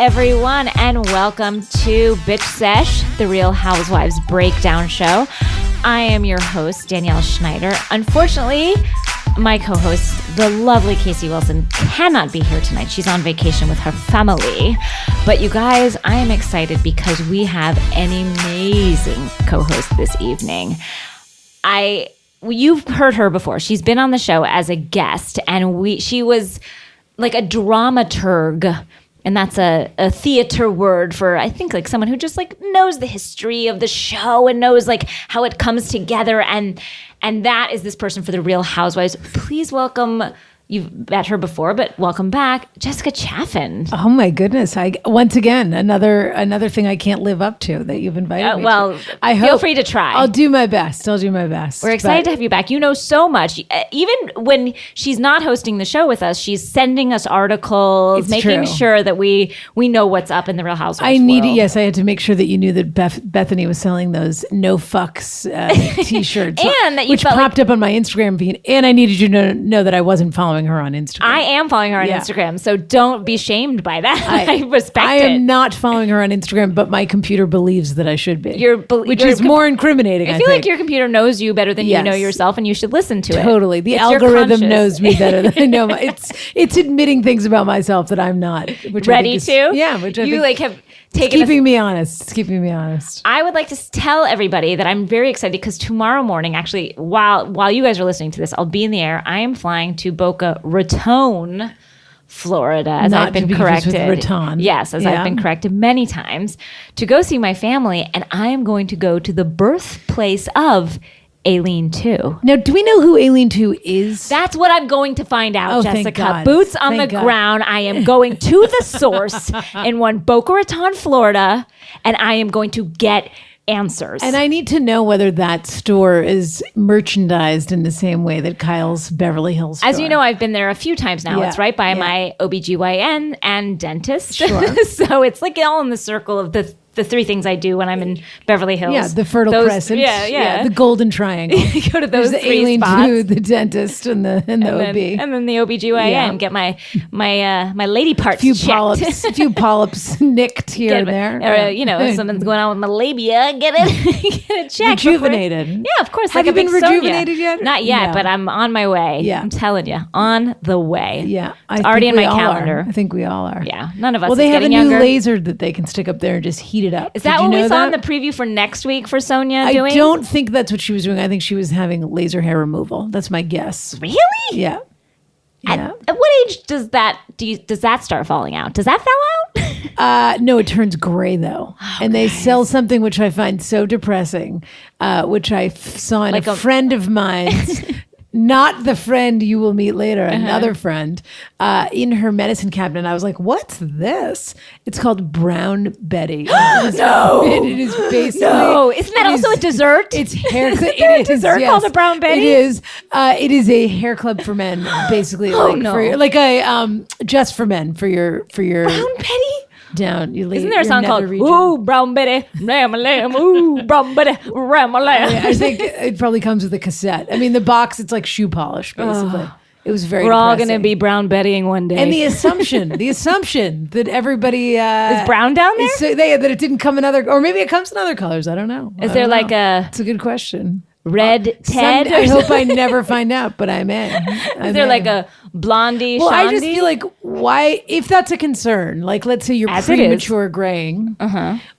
everyone, and welcome to Bitch Sesh, the Real Housewives breakdown show. I am your host, Danielle Schneider. Unfortunately, my co-host, the lovely Casey Wilson, cannot be here tonight. She's on vacation with her family. But you guys, I am excited because we have an amazing co-host this evening. You've heard her before. She's been on the show as a guest, and she was like a dramaturg. And that's a theater word for, I think, like someone who just like knows the history of the show and knows like how it comes together. And that is this person for the Real Housewives. Please welcome, you've met her before, but welcome back, Jessica Chaffin. Oh my goodness. Once again, another thing I can't live up to that you've invited me well, to. feel free to try. I'll do my best. We're excited to have you back. You know so much. Even when she's not hosting the show with us, she's sending us articles, making sure that we know what's up in the Real Housewives world. Yes, I had to make sure that you knew that Bethany was selling those no fucks t-shirts. And that you which popped up on my Instagram feed. And I needed you to know that I wasn't following her on Instagram. I am following her on Instagram, so don't be shamed by that. I respect it. I am not following her on Instagram, but my computer believes that I should be. Which is more incriminating, I feel think. like your computer knows you better than you know yourself, and you should listen to it. Totally. The algorithm knows me better than I know. It's admitting things about myself that I'm not. Which ready to? Yeah. Which I think have taken. It's keeping me honest. It's keeping me honest. I would like to tell everybody that I'm very excited because tomorrow morning, actually, while you guys are listening to this, I'll be in the air. I am flying to Boca Raton, Florida, as I've been corrected. Raton. Yes, as I've been corrected many times, to go see my family, and I am going to go to the birthplace of Aileen 2. Now, do we know who Aileen 2 is? That's what I'm going to find out, Jessica. Thank God. Boots on the ground. I am going to the source in Boca Raton, Florida, and I am going to get answers. And I need to know whether that store is merchandised in the same way that Kyle's Beverly Hills store. As you know, I've been there a few times now. Yeah. It's right by my OBGYN and dentist. Sure. So it's like all in the circle of the three things I do when I'm in Beverly Hills. Yeah, the Fertile Crescent. Yeah. The Golden Triangle. You go to those There's three Aileen spots. Too, the dentist and the OB. And then the OBGYN. Get my lady parts checked. A few polyps nicked here and there. Or, if something's going on with my labia, get it checked. Rejuvenated. Yeah, of course. Have you been rejuvenated yet? Not yet, but I'm on my way. Yeah. I'm telling you, on the way. Yeah. It's already in my calendar. I think we all are. Yeah. None of us Well, they have a younger. new laser that they can stick up there and just heat it up. Is that what we saw in the preview for next week for Sonia doing? I don't think that's what she was doing. I think she was having laser hair removal. That's my guess. Really? Yeah. At what age does that start falling out? Does that fall out? No, it turns gray though. And they sell something which I find so depressing, which I saw in a friend of mine's. Not the friend you will meet later, another friend, in her medicine cabinet. And I was like, what's this? It's called Brown Betty. No! It is basically... No! Isn't that also a dessert? It's hair... Isn't there a dessert called a Brown Betty? It is. It is a hair club for men, basically. Just for men, for your... Brown Betty? Down. Isn't there a song called Ooh, Brown Betty, ram a lamb, ooh, Brown Betty, ram a lamb? I think it probably comes with a cassette. I mean, the box, it's like shoe polish, basically. It was very We're all depressing. going to be Brown Bettying one day. And the assumption that everybody... is brown down there? That it didn't come in other... Or maybe it comes in other colors. I don't know. Is there like a... It's a good question. Red Ted? I hope I never find out, but I may. Is there like a blondie, Well, Shandi? I just feel like, why... If that's a concern, like let's say you're premature graying,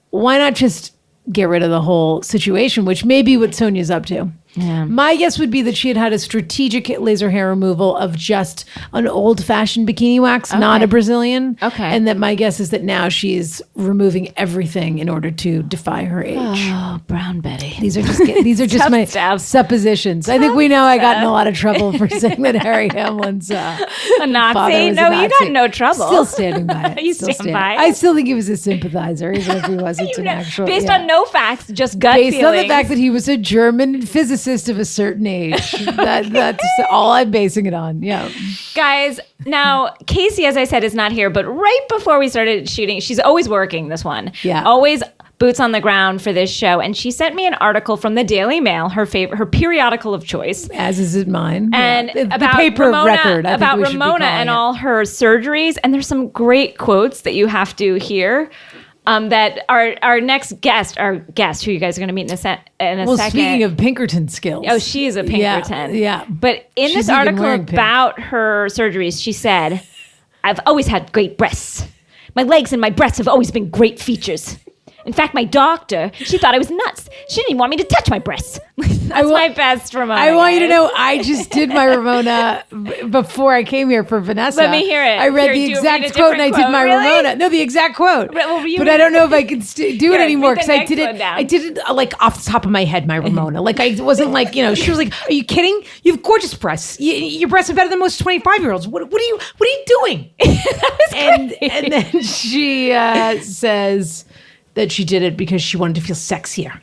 why not just get rid of the whole situation, which may be what Sonia's up to. Yeah. My guess would be that she had a strategic laser hair removal of just an old-fashioned bikini wax, not a Brazilian. Okay. And that my guess is that now she's removing everything in order to defy her age. Oh, Brown Betty. These are just my suppositions. I think we know I got in a lot of trouble for saying that Harry Hamlin's a Nazi. No, you got no trouble. Still standing by it. You stand by it? I still think he was a sympathizer, even if he wasn't an actual. Based on no facts, just gut feelings. Based on the fact that he was a German physicist of a certain age. That's all I'm basing it on. Yeah. Guys, now Casey, as I said, is not here, but right before we started shooting, she's always working this one. Yeah. Always boots on the ground for this show, and she sent me an article from the Daily Mail, her periodical of choice, as is it mine, and the about paper Ramona, of record. About Ramona and all her surgeries. And there's some great quotes that you have to hear. That our next guest, who you guys are going to meet in a second. Well, speaking of Pinkerton skills. Oh, she is a Pinkerton. Yeah. But in this article about her surgeries, she said, I've always had great breasts. My legs and my breasts have always been great features. In fact, my doctor, she thought I was nuts. She didn't even want me to touch my breasts. That's my best Ramona. I want you to know, I just did my Ramona before I came here for Vanessa. Let me hear it. I read the exact quote and I did my Ramona. No, the exact quote. But I don't know if I can do it anymore because I did it like off the top of my head, my Ramona. Like I wasn't like, she was like, are you kidding? You have gorgeous breasts. Your breasts are better than most 25-year-olds. What are you doing? And then she says that she did it because she wanted to feel sexier.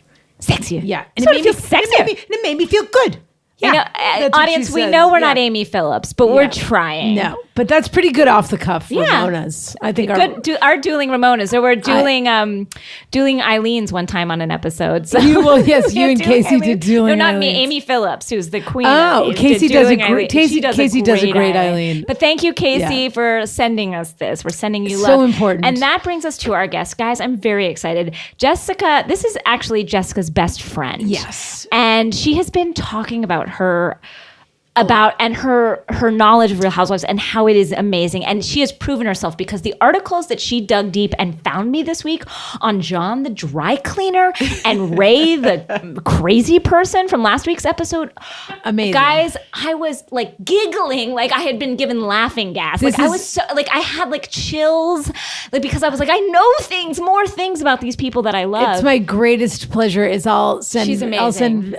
Yeah. And it made me feel good. Yeah. Audience, we know we're not Amy Phillips, but we're trying. No, but that's pretty good off the cuff Ramonas. I think our dueling Ramonas. There were dueling Eileens one time on an episode. So. You and Casey did dueling. No, not me. Amy Phillips, who's the queen. Oh, Casey does a great. Casey does a great Eileen. But thank you, Casey, for sending us this. We're sending you love. So important. And that brings us to our guest, guys. I'm very excited. Jessica. This is actually Jessica's best friend. Yes, and she has been talking about her knowledge of Real Housewives and how it is amazing. And she has proven herself because the articles that she dug deep and found me this week on John the dry cleaner and Ray the crazy person from last week's episode. Amazing. Guys, I was like giggling like I had been given laughing gas. I was so like I had like chills because I was like I know more things about these people that I love. It's my greatest pleasure She's amazing. I'll send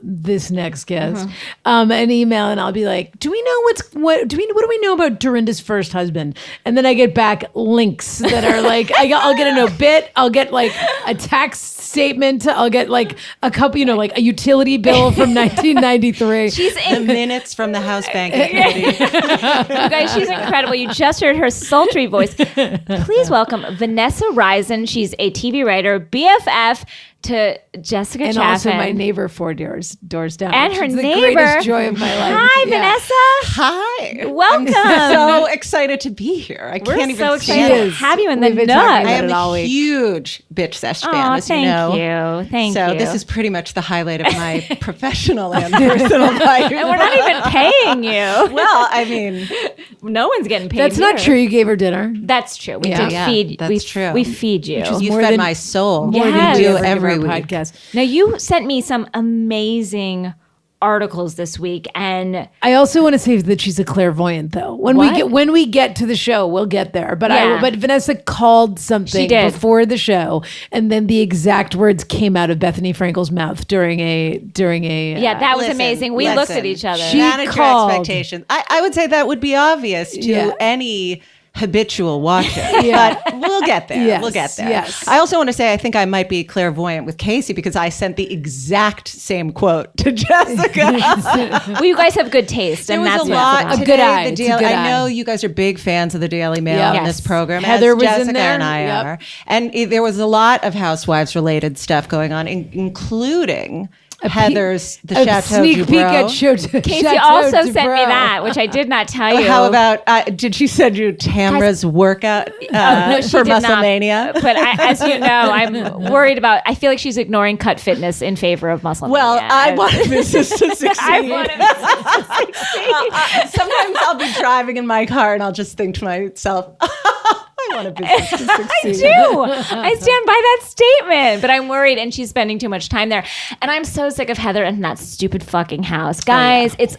this next guest an email and I'll be like, do we know what do we know about Dorinda's first husband? And then I get back links that are like I'll get an obit, I'll get like a tax statement, I'll get like a couple, like a utility bill from 1993. She's the minutes from the house banking committee. You guys, she's incredible. You just heard her sultry voice. Please welcome Vanessa Reisen. She's a TV writer, BFF to Jessica and Chaffin. Also my neighbor 4 doors down. And her the neighbor. Greatest joy of my life. Hi, Vanessa. Hi. Welcome. I'm so excited to be here. We're can't even so excited to have you in the nut. I am a huge bitch Sesh fan, as you know. Thank you. So this is pretty much the highlight of my professional and personal life. And we're not even paying you. Well, I mean, no one's getting paid. That's not true. You gave her dinner. That's true. We did feed. That's true. We feed you. You fed my soul. More than you do do every week. Podcast. Now you sent me some amazing articles this week, and I also want to say that she's a clairvoyant, though. When we get to the show, we'll get there. But but Vanessa called something before the show, and then the exact words came out of Bethany Frankel's mouth during a that was amazing. We looked at each other. She managed your expectations. I would say that would be obvious to any habitual watcher, but we'll get there. Yes, we'll get there. Yes. I also want to say I think I might be clairvoyant with Casey because I sent the exact same quote to Jessica. Well, you guys have good taste, and that's a lot. A good eye. I know you guys are big fans of the Daily Mail in this program. Heather was Jessica in there, and I are, and there was a lot of housewives related stuff going on, including Heather's the Chateau sneak peek at Casey also sent me that, which I did not tell you. How about did she send you Tamra's workout for Musclemania? But as you know, I'm worried about. I feel like she's ignoring Cut Fitness in favor of Musclemania. Well, I want business to succeed. Sometimes I'll be driving in my car and I'll just think to myself, I want a business to succeed. I do. I stand by that statement, but I'm worried, and she's spending too much time there. And I'm so sick of Heather and that stupid fucking house, guys. It's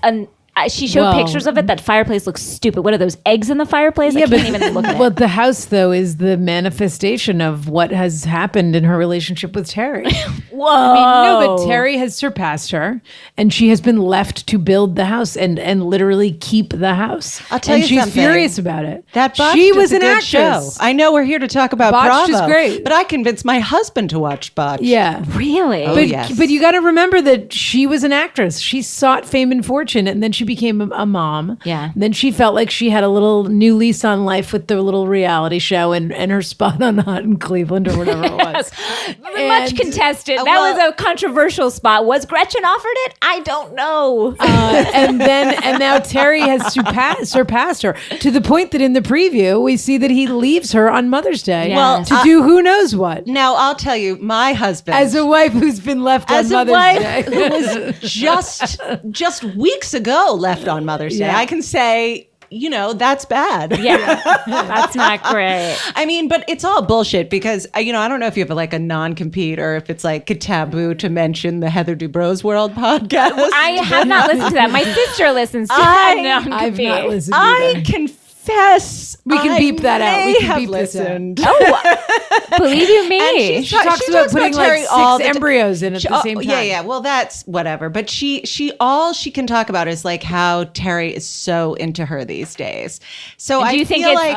she showed pictures of it. That fireplace looks stupid. What are those eggs in the fireplace? I can't even look at it. Well, the house, though, is the manifestation of what has happened in her relationship with Terry. Whoa. No, but Terry has surpassed her, and she has been left to build the house and literally keep the house. I'll tell you something. something. She's furious about it. That Botched she was is a an good actress. show. I know we're here to talk about Botched Bravo, is great. but I convinced my husband to watch Botched. Really? Oh, But, yes. but you got to remember that she was an actress. She sought fame and fortune, and then she became a mom. Yeah. And then she felt like she had a little new lease on life with the little reality show and her spot on Hot in Cleveland or whatever it was. Much contested. That was a controversial spot. Was Gretchen offered it? I don't know. And now Terry has surpassed her to the point that in the preview we see that he leaves her on Mother's Day to do who knows what. Now I'll tell you, my husband, as a wife who's been left on Mother's Day, who was just weeks ago left on Mother's Day, I can say, that's bad. Yeah, that's not great. I mean, but it's all bullshit because, I don't know if you have like a non-compete or if it's like a taboo to mention the Heather Dubrow's World podcast. I have not listened to that. My sister listens to that non-compete. I've not listened to that. I confess. We can beep that out. We can beep listened. this out. Oh, believe you me. She talks about putting like 6 embryos in at the same time. Yeah. Well, that's whatever. But all she can talk about is like how Terry is so into her these days. So do you think it's like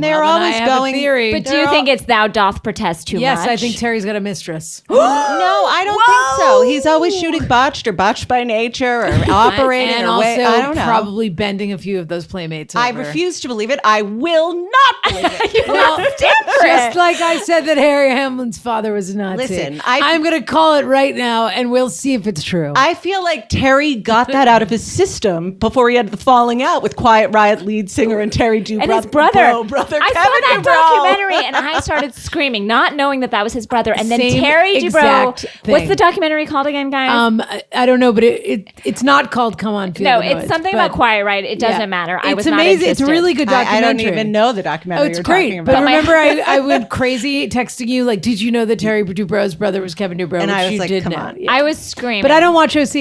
they're always going. Theory. But do you think it's thou doth protest too much? Yes, I think Terry's got a mistress. No, I don't think so. He's always shooting botched or botched by nature or operating and or also I don't know. Probably bending a few of those playmates. I refuse to believe it. I will not believe it. Well, just like I said that Harry Hamlin's father was a Nazi. Listen, I'm going to call it right now, and we'll see if it's true. I feel like Terry got that out of his system before he had the falling out with Quiet Riot lead singer and Terry Dubrow. And his brother. I saw that documentary and I started screaming, not knowing that was his brother. And then Terry Dubrow. What's the documentary called again, guys? I don't know, but it's not called Come On, Feel No, the it's Noise, something about Quiet Riot. It doesn't matter. I was amazing. not interested. It's a really good documentary. I don't even know the documentary. Oh, it's great. But remember, I went crazy texting you like, did you know that Terry Dubrow's brother was Kevin Dubrow? And I was like, come know. on. Yeah. I was screaming. But I don't watch OC.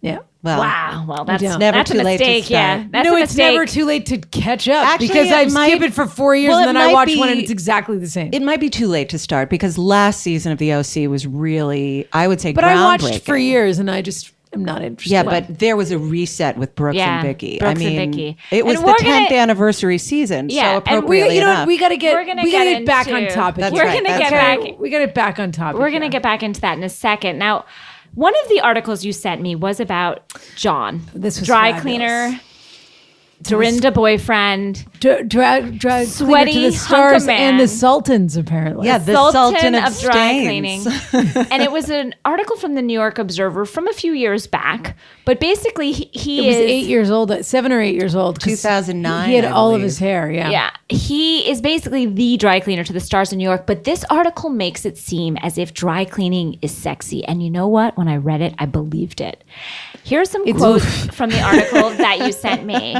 Yeah. Well, wow. Well, that's never that's too a late to mistake. start. Yeah. That's no, a it's mistake. never too late to catch up. Actually, because I might- skip it for 4 years Well, and it then I might watch be- one and it's exactly the same. It might be too late to start because last season of the OC was really, I would say, But groundbreaking. I watched for years and I just am not interested. Yeah, but there was a reset with Brooks and Vicky. Brooks and Vicky. It was And the we're gonna- 10th anniversary season, Yeah, so and appropriately enough. we got to get back into- on topic. That's We're right, gonna that's get right. back. We got it back on topic. We're going to get back into that in a second. Now, one of the articles you sent me was about John. This was dry fabulous. cleaner, Dorinda boyfriend, drag sweaty to the hunk of stars man. and the Sultans apparently. Yeah, the Sultan of dry stains. cleaning. And it was an article from the New York Observer from a few years back. But basically, he was is 8 years old, 7 or 8 years old. 2009. He had I all of believe. his hair. Yeah. Yeah, he is basically the dry cleaner to the stars in New York. But this article makes it seem as if dry cleaning is sexy. And you know what? When I read it, I believed it. Here's some quotes from the article that you sent me.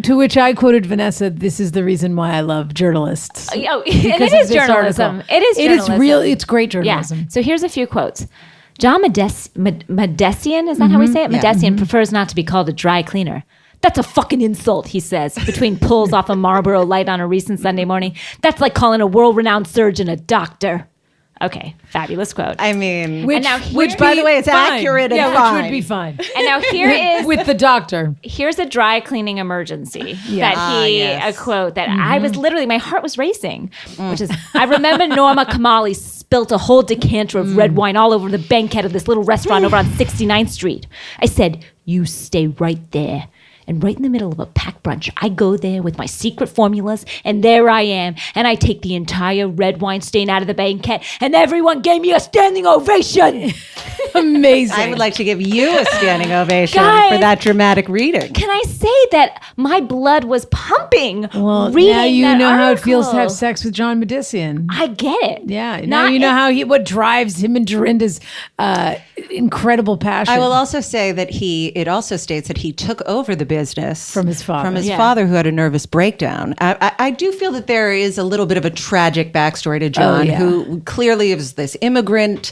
To which I quoted Vanessa, "This is the reason why I love journalists." Oh, Because it of is this journalism. article. It is journalism. It is real. It's great journalism. Yeah. So here's a few quotes. John Medesian, is that how we say it? Yeah. Medesian prefers not to be called a dry cleaner. That's a fucking insult, he says, between pulls off a Marlboro Light on a recent Sunday morning. That's like calling a world-renowned surgeon a doctor. Okay, fabulous quote. I mean, Which, which by the way, is fine. accurate and yeah, fine. which would be fine. And now here is with the doctor. here's a dry cleaning emergency Yeah. that he yes. a quote that I was literally my heart was racing, which is I remember Norma Kamali spilt a whole decanter of red wine all over the banquette of this little restaurant over on 69th Street. I said, "You stay right there." And right in the middle of a packed brunch, I go there with my secret formulas, and there I am. And I take the entire red wine stain out of the banquette, and everyone gave me a standing ovation. Amazing. I would like to give you a standing ovation Guys, for that dramatic reading. Can I say that my blood was pumping Well, reading now you that know how it feels to have article? sex with John Medesian. I get it. Yeah, now you know what drives him and Dorinda's incredible passion. I will also say that it also states that he took over the business From his father. Yeah. father, who had a nervous breakdown. I do feel that there is a little bit of a tragic backstory to John, yeah. who clearly was this immigrant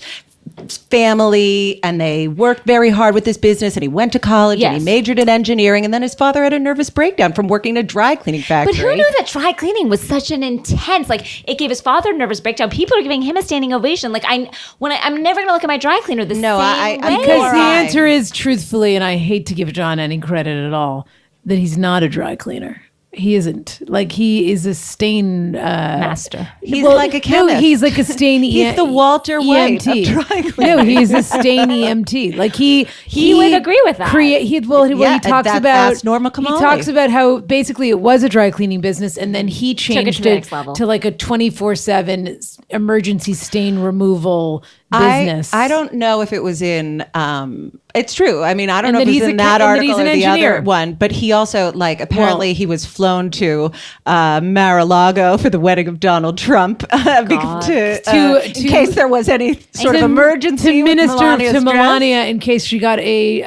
family, and they worked very hard with this business, and he went to college and Yes. he majored in engineering, and then his father had a nervous breakdown from working in a dry cleaning factory. But who knew that dry cleaning was such an intense, like it gave his father a nervous breakdown. People are giving him a standing ovation. Like I'm never going to look at my dry cleaner the No, same I- way. because the Right. answer is truthfully, and I hate to give John any credit at all, that he's not a dry cleaner. He isn't. Like, he is a stain Master. He's like a chemist. No, he's like a stain He's the Walter White of EMT. dry cleaning. No, he's a stain EMT. Like he would agree with that. He talks about ask Norma he Kamali. talks about how basically it was a dry cleaning business, and then he changed the it next level. to like a 24/7 emergency stain removal business. I don't know if it was in. It's true. I mean, I don't And know if that it he's was a in ca- that and that he's article an or the engineer. other one. But he also, like, apparently he was flown to Mar-a-Lago for the wedding of Donald Trump in case there was any sort of emergency to with minister Melania's to dress. Melania in case she got a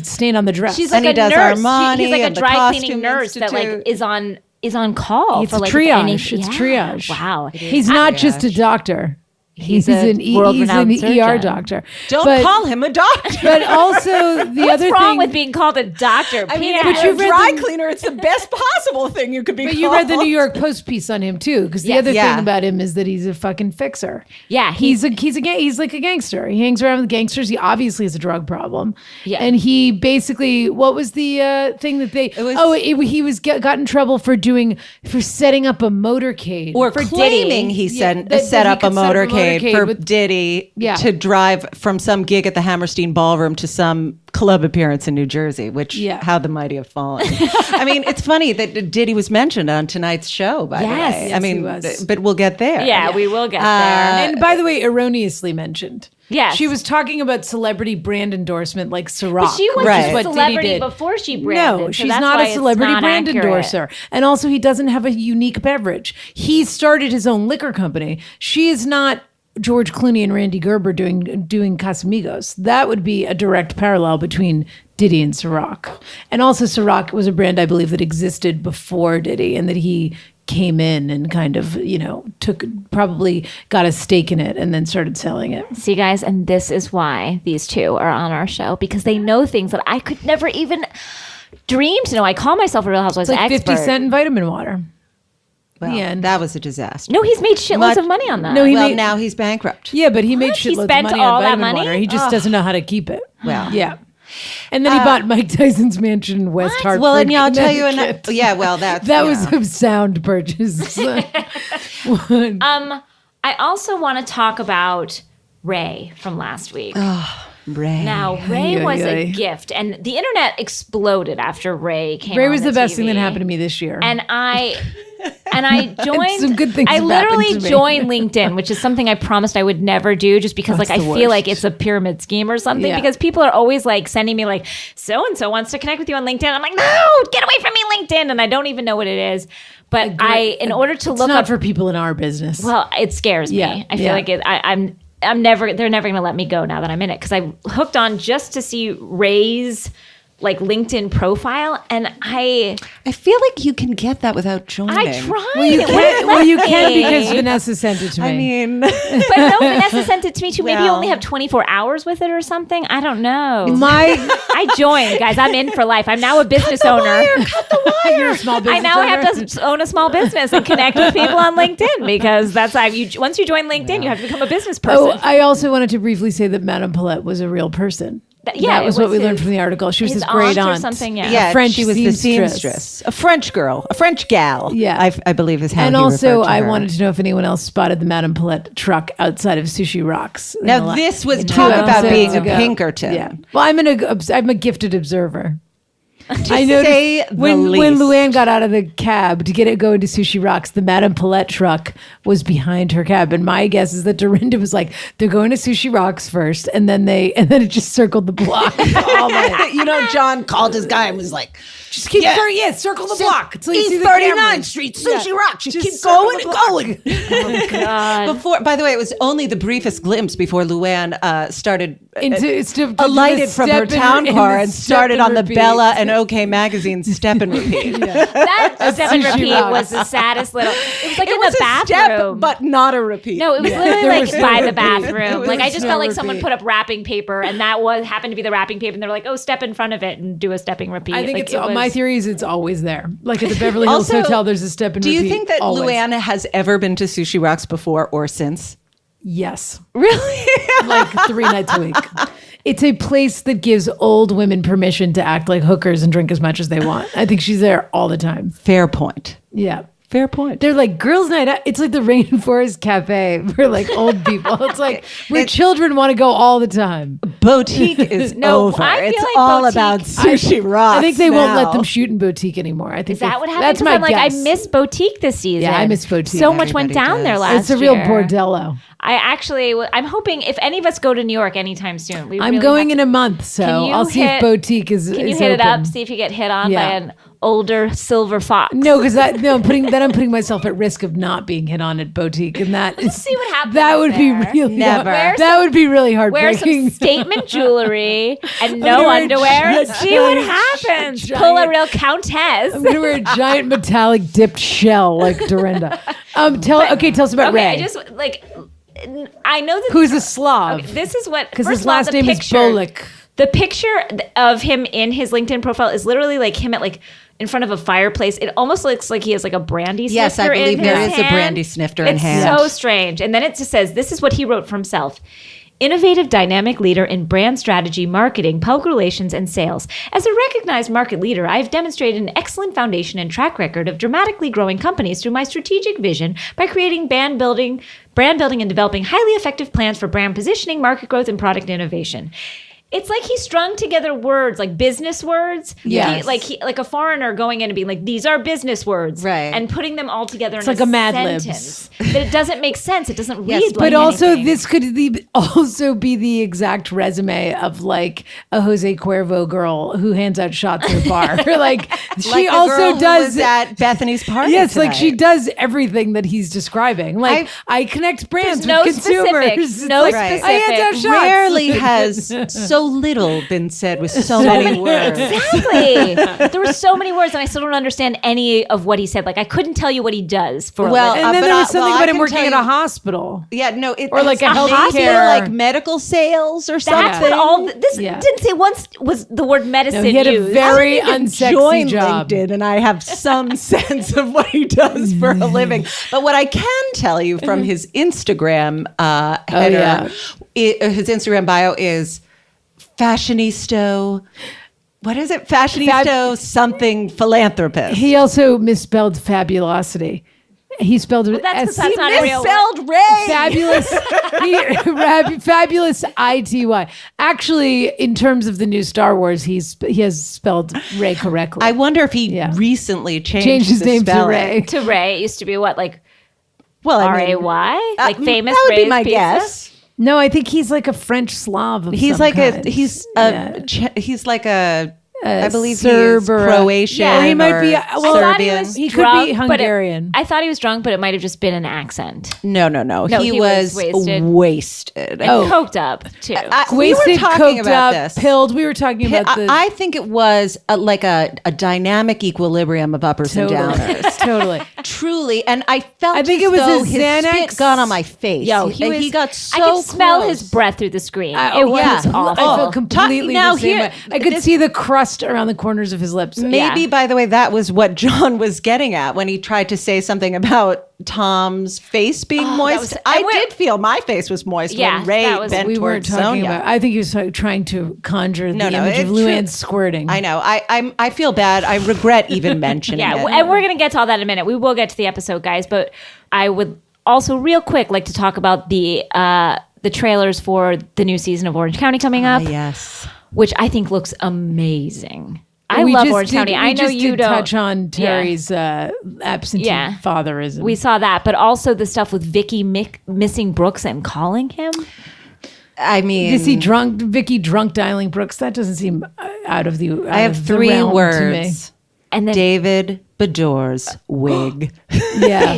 stain on the dress. She's And like he a does nurse. Armani He's like a and the dry Costume cleaning nurse that like Institute. is on call It's for like triage. any- It's Yeah. triage. Wow. He's not just a doctor. He's a an world-renowned ER surgeon. doctor. Don't But- call him a doctor. But also the What's other wrong thing with being called a doctor? I mean, Pierre? if you're a read dry the- cleaner, it's the best possible thing you could be But called. you read the New York Post piece on him too, because the Yes. other Yeah. thing about him is that he's a fucking fixer. Yeah, he's like a gangster. He hangs around with gangsters. He obviously has a drug problem. Yeah. and he basically, what was the thing that they? He got in trouble for setting up a motorcade Or for claiming Diddy. he that set he up a could set up a motorcade motorcade for with- Diddy Yeah. to drive from some gig at the Hammerstein Ballroom to some club appearance in New Jersey, which how the mighty have fallen. I mean, it's funny that Diddy was mentioned on tonight's show, by the way. Yes, he I mean, was. but we'll get there. Yeah, we will get there. And by the way, erroneously mentioned. Yes. She was talking about celebrity brand endorsement like Ciroc. She was Right. a what Diddy celebrity did. before she branded. No, so she's that's not why a it's celebrity not brand accurate. endorser. And also, he doesn't have a unique beverage. He started his own liquor company. She is not George Clooney and Randy Gerber doing Casamigos. That would be a direct parallel between Diddy and Ciroc. And also, Ciroc was a brand, I believe, that existed before Diddy, and that he came in and kind of, probably got a stake in it and then started selling it. See, guys, and this is why these two are on our show, because they know things that I could never even dream to know. I call myself a Real Housewives It's like expert. 50 cent in vitamin water. Well, The end. that was a disaster. No, he's made shitloads of money on that. No, he well, made- now he's bankrupt. Yeah, but he made What? He shitloads of spent money all on that vitamin money? water. He just doesn't know how to keep it. Well. Yeah. And then he bought Mike Tyson's mansion in West Hartford. Well, and I'll tell you, Connecticut. yeah, well, that's That was a sound purchase. I also want to talk about Ray from last week. Ray. Now, Ray Ay, was ay, a ay. gift, and the internet exploded after Ray came Ray on was the best thing that TV. happened to me this year. And I joined. Some good things I have happened literally to me. joined LinkedIn, which is something I promised I would never do, just because That's like I the feel worst. like it's a pyramid scheme or something. Yeah. Because people are always like sending me like so and so wants to connect with you on LinkedIn. I'm like, no, get away from me, LinkedIn, and I don't even know what it is. But in order to it's look not up for people in our business. well, it scares me. Yeah, I feel yeah. like I'm never. They're never going to let me go now that I'm in it, because I hooked on just to see Ray's like LinkedIn profile, and I feel like you can get that without joining. tried. you can because Vanessa sent it to me. I mean, But no, Vanessa sent it to me too. Maybe you Well. only have 24 hours with it or something. I don't know. I joined, guys. I'm in for life. I'm now a business owner. You're a small business I now owner. have to own a small business and connect with people on LinkedIn, because that's how you. Once you join LinkedIn, you have to become a business person. Oh, I also wanted to briefly say that Madame Paulette was a real person. Yeah, that was it what we was learned his- from the article. She was his his great aunt or aunt. something, yeah. yeah, French she was the seamstress, a French girl, a French gal. Yeah. I believe is how. And he also, referred to I her. wanted to know if anyone else spotted the Madame Paulette truck outside of Sushi Rocks. in the Now la- this was in talk two about episodes being a ago. Pinkerton. Yeah. Well, I'm a gifted observer. I say the when least. Luann got out of the cab to get it going to Sushi Rocks, the Madame Paulette truck was behind her cab, and my guess is that Dorinda was like, "They're going to Sushi Rocks first, and then it just circled the block." All night. John called his guy and was like, Just keep going, circle the block until you see the 39th cameras. Street, Sushi Rocks. Just keep circle going the and block. going. God. Before, by the way, it was only the briefest glimpse before Luann started alighted alighted from her town car and started on the Bella and OK magazine step and repeat. That step and Sushi repeat Rocks. was the saddest little. It was like It in was the a bathroom. step, but not a repeat. No, it was literally There like was no by the repeat. bathroom. Like I was just no felt like someone repeat. put up wrapping paper, and that happened to be the wrapping paper, and they were like, "Oh, step in front of it and do a stepping repeat." I think like, it's my theory is it's always there. Like at the Beverly Hills Also, Hotel, there's a step and Do repeat. you think that always. Luann has ever been to Sushi Rocks before or since? Yes, Really? like 3 nights a week. it's a place that gives old women permission to act like hookers and drink as much as they want. I think she's there all the time. Fair point. Yeah. Fair point. They're like girls' night out. It's like the Rainforest Cafe for like old people. It's like where children want to go all the time. Boutique is over. I feel It's like all Boutique- about sushi rocks. I think they won't let now. them shoot in Boutique anymore. I think Is that what happened? That's 'Cause my I'm like, guess. I miss Boutique this season. Yeah, I miss Boutique. So much went Everybody down there does. last It's a real year. bordello. I actually, I'm hoping if any of us go to New York anytime soon, we I'm really going have in a month, so Can you I'll see hit- if Boutique is. Can you is hit it up? open. See if you get hit on Yeah. by an older silver fox. No, because I'm putting myself at risk of not being hit on at Boutique, and that Let's see what happens. that would be there. really Never. That would be really Wear heartbreaking. some statement jewelry and gonna no wear a underwear and giant- see what happens. giant- Pull a real countess. I'm gonna wear a giant metallic dipped shell like Dorinda. Tell us about Okay, Ray. I just I know that Who's a Slav? Okay, this is what Because first his of all, last the name is picture- Bolik. The picture of him in his LinkedIn profile is literally like him at like in front of a fireplace. It almost looks like he has like a brandy snifter. Yes, I believe in there his is a hand. brandy snifter in It's hand. so strange. And then it just says, this is what he wrote for himself. Innovative dynamic leader in brand strategy, marketing, public relations, and sales. As a recognized market leader, I've demonstrated an excellent foundation and track record of dramatically growing companies through my strategic vision by creating brand building and developing highly effective plans for brand positioning, market growth, and product innovation. It's like he strung together words, like business words. Yes. Like a foreigner going in and being like, these are business words. Right. And putting them all together It's in like a Mad sentence. Libs. But it doesn't make sense. It doesn't read like But also, anything. this could also be the exact resume of like a Jose Cuervo girl who hands out shots at a bar. Like she Like the also girl who does was at Bethany's party. Yes, like she tonight. does everything that he's describing. Like I connect brands There's no with consumers. specifics. It's No like, specifics. I hand out shots. Rarely has so little been said with so many words. Exactly. There were so many words, and I still don't understand any of what he said. Like I couldn't tell you what he does for. Well, a living. And then but there was I something about him can working tell at a you- hospital. Yeah, no, Or like a maybe healthcare- like medical sales or something. That's what all. This Yeah. didn't say once was the word medicine No, he had a used. very I didn't unsexy join job. LinkedIn, and I have some sense of what he does for a living. But what I can tell you from his Instagram header, yeah. his Instagram bio is fashionista. What is it? Fashionista something philanthropist. He also misspelled fabulosity. He spelled it that's 'cause S- that's not a real word. Misspelled Ray. fabulous. Fabulous ity. Actually, in terms of the new Star Wars, he has spelled Ray correctly. I wonder if he Yeah. recently changed his the name to spelling. Ray. To Ray, it used to be what, like Well, I mean, R-A-Y? Like famous That would be Ray's my pizza? guess. No, I think he's like a French Slav. Of He's some like kind. he's like a I believe Serb he is or a- Croatian. Yeah. Or he might or be. I Well, thought he Serbian. was He could drunk, be but Hungarian. I thought he was drunk, but it might have just been an accent. No. No, he he was was wasted. And coked up, too. We were Wasted, talking coked about up, this. pilled. We were talking about the. I think it was like a dynamic equilibrium of uppers and downers. Totally. Truly, and I felt I think as it was though his his Xanax. spit got on my face. Yo, he got so I could smell close. his breath through the screen. I It was awful. I felt completely Now the same here- way. I could this- see the crust around the corners of his lips. Maybe, by the way, that was what John was getting at when he tried to say something about Tom's face being moist. was- I and we're- did feel my face was moist Yeah, when Ray that was- bent We weren't towards talking Sonia. about. I think he was trying to conjure the No, image of it's Luann true. squirting. I know. I feel bad. I regret even mentioning Yeah, it. and we're going to get to all that in a minute. We will get to the episode, guys, but I would also real quick like to talk about the trailers for the new season of Orange County coming up, Yes. which I think looks amazing. I We love just Orange did- County. we I know just you did don't touch on Terry's absentee Yeah. fatherism. We saw that, but also the stuff with Vicky missing Brooks and calling him. I mean, You see Vicky drunk dialing Brooks. That doesn't seem out of the. I have three words. And then David Bedour's wig. Yeah.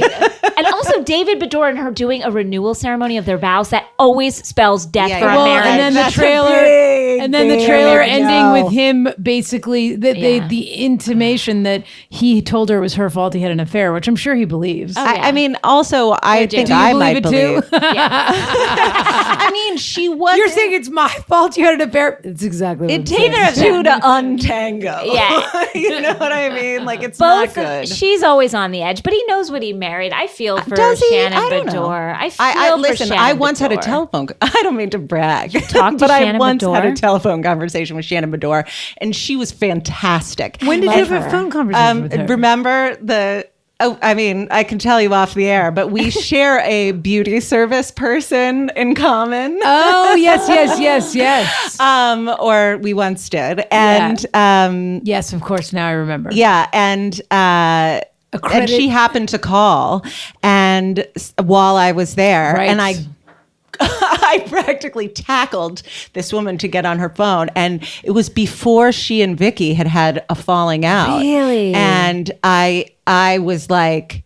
and also David Bedore and her doing a renewal ceremony of their vows that always spells death Yeah, for yeah. a Well, marriage. and then the That's a trailer, big And then the trailer ending with him basically the intimation that he told her it was her fault he had an affair, which I'm sure he believes. I mean, also, I think I might believe. I mean, she was. You're saying it's my fault you had an affair? It's exactly what it takes two to untango. Yeah. You know what I mean? Like, it's both not good. She's always on the edge, but he knows what he married. I feel for Shannon Bedore. Listen, I once had a telephone. I don't mean to brag, but I once had a telephone conversation with Shannon Bedore, and she was fantastic. When did you have a phone conversation with her? Remember the. Oh, I mean, I can tell you off the air, but we share a beauty service person in common. Oh, yes. Or we once did. And yes, of course, now I remember. Yeah, and she happened to call and while I was there, and I practically tackled this woman to get on her phone, and it was before she and Vicky had a falling out. Really? And I was like,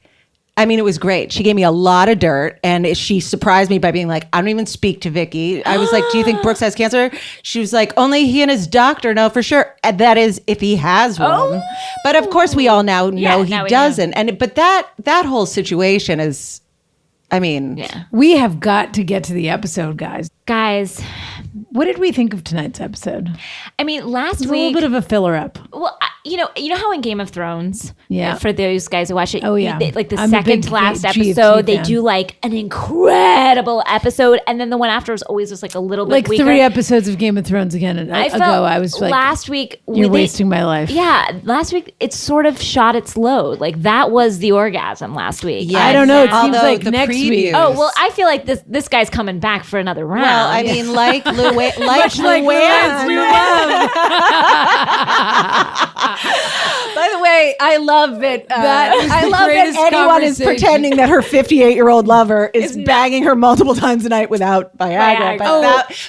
I mean, it was great. She gave me a lot of dirt, and she surprised me by being like, I don't even speak to Vicky. I was like, do you think Brooks has cancer? She was like, only he and his doctor know for sure. And that is if he has one. Oh. But of course, we all now know he doesn't. But that whole situation is, I mean, we have got to get to the episode, guys. Guys, what did we think of tonight's episode? I mean, last week, a little bit of a filler up. Well, you know how in Game of Thrones, yeah. For those guys who watch it, like the I'm second to last episode, they do like an incredible episode, and then the one after is always just like a little bit like weaker. 3 episodes of Game of Thrones again. I was like, last week you're wasting my life. Yeah, last week it sort of shot its load. Like that was the orgasm last week. Yeah, I don't know. It seems like next week. Oh well, I feel like this guy's coming back for another round. Well, I mean, like Luann. By the way, I love that. I love that anyone is pretending that her 58-year-old lover is banging her multiple times a night without Viagra.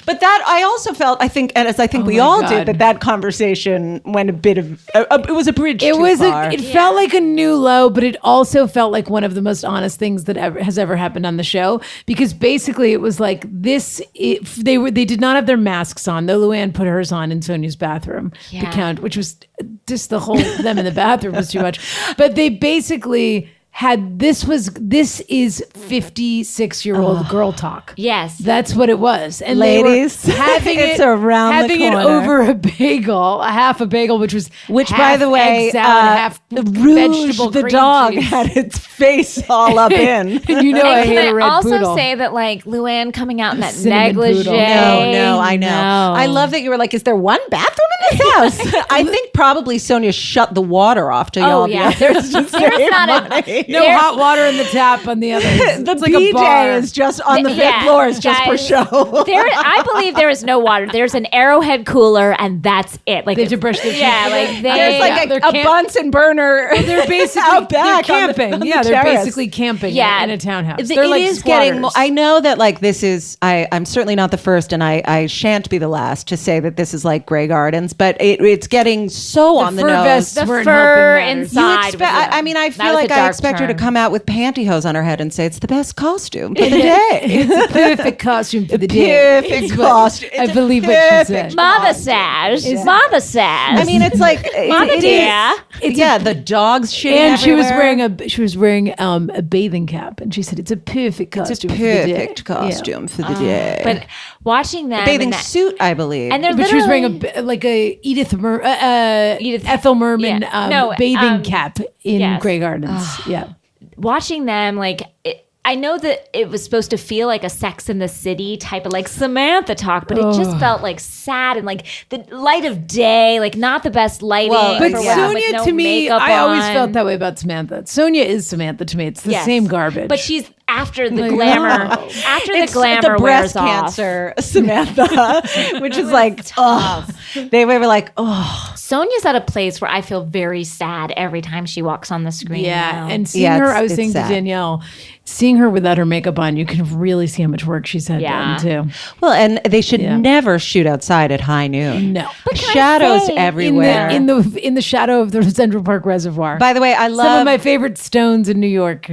But that I also felt, I think, and as I think we all did, that conversation went a bit of. It was a bridge. It felt like a new low, but it also felt like one of the most honest things that has ever happened on the show, because basically it was like this. They did not have their masks on, though Luann put hers on in Sonia's bathroom. The Count, which was just the whole them in the bathroom was too much. But they basically had this is 56-year-old girl talk. Yes, that's what it was. And ladies, they were having it's around having the corner. it over a bagel, a half a bagel, which by the way, egg salad, half vegetable. The dog cheese. Had its face all up in. And you know, I hate a red also poodle. Say that like Luann coming out in that Cinnamon negligee. Poodle. No, I know. No. I love that you were like, is there one bathroom in this house? I think probably Sonia shut the water off to y'all. Yeah, there's not no hot water in the tap on the other. The like BJ is just on the fifth floor is just for show. I believe there is no water. There's an Arrowhead cooler, and that's it. Like they have to brush their teeth. Yeah, like there's like a Bunsen burner. They're basically out back camping. They're basically camping in a townhouse. They're like is getting. I know that like this is. I'm certainly not the first, and I shan't be the last to say that this is like Grey Gardens, but it's getting so on the nose. The fur inside. I mean, I feel like I expect her to come out with pantyhose on her head and say it's the best costume for the day. It's a perfect costume for the day. Perfect costume. I believe what she said. Mother says. Mother says. I mean, it's like Mother dear. The dog's shit. And she was wearing a bathing cap, and she said it's a perfect costume. It's a perfect costume for the day. But watching them, a bathing suit, I believe. And but she was wearing a Ethel Merman bathing cap in Grey Gardens. Yeah. Watching them, like, I know that it was supposed to feel like a Sex in the City type of like Samantha talk, but it just felt like sad and like the light of day, like not the best lighting. But Sonia, to me, I always felt that way about Samantha. Sonia is Samantha to me. It's the same garbage. But she's after the glamour. After the glamour the breast wears cancer, off. Samantha, which is like tough. They were like, Sonia's at a place where I feel very sad every time she walks on the screen. Yeah, and seeing her, I was saying to Danielle, seeing her without her makeup on, you can really see how much work she's had done too. Well, and they should never shoot outside at high noon. No, But shadows everywhere. in the shadow of the Central Park Reservoir. By the way, I love some of my favorite stones in New York.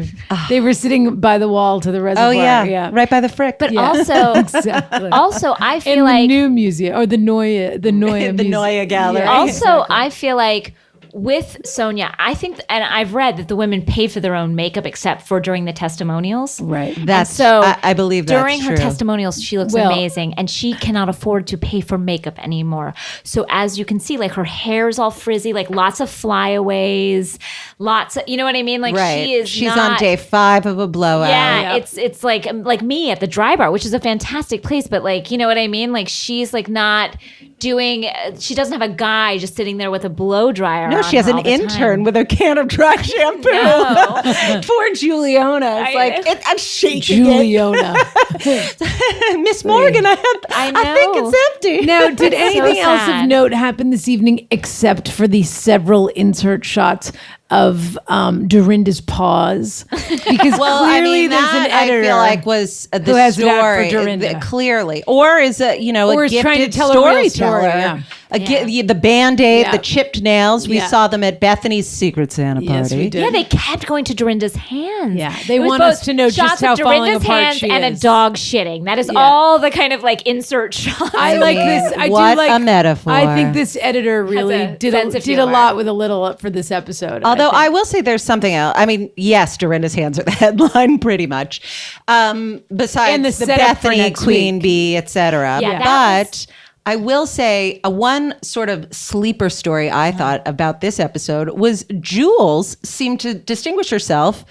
They were sitting by the wall to the reservoir. Oh yeah, right by the Frick. But also, Exactly. also I feel in like the new museum or the Neue the Museum. Neue Gallery. Yeah. also I feel like with Sonia, I think, and I've read that the women pay for their own makeup except for during the testimonials. Right. That's So I believe that's during her true. testimonials, she looks Well- amazing, and she cannot afford to pay for makeup anymore. So as you can see, like her hair's all frizzy, like lots of flyaways, lots of, you know what I mean? Like She's she's on day 5 of a blowout. Yeah, it's like me at the Dry Bar, which is a fantastic place, but like, you know what I mean? Like she's like not doing. She doesn't have a guy just sitting there with a blow dryer. No, on she has her an all the intern time. with a can of dry shampoo. No. Poor Juliana. It's I'm shaking Juliana. it. Miss Morgan, I think know. it's empty. Now, did anything else sad. of note happen this evening except for the several insert shots of Dorinda's paws? Because clearly there's an editor I feel like was the who has it out for story Dorinda. clearly, or is a Or a is trying to gifted tell a real storyteller. story, yeah. The Band-Aid, Yeah. the chipped nails. We Yeah. saw them at Bethany's Secret Santa party. Yes, we did. Yeah, they kept going to Dorinda's hands. Yeah, they It was want us both to know just shots how of falling Dorinda's apart hands she and is. a dog shitting. That is Yeah. all the kind of like insert shots. I like this. I What do like a metaphor. I think this editor really a did sense a of did a humor. lot with a little for this episode. Although I think. will say there's something else. I mean, yes, Dorinda's hands are the headline pretty much. Besides And the the setup for Bethany, next Queen week. Bee, etc. Yeah, that But I will say one sort of sleeper story I thought about this episode was Jules seemed to distinguish herself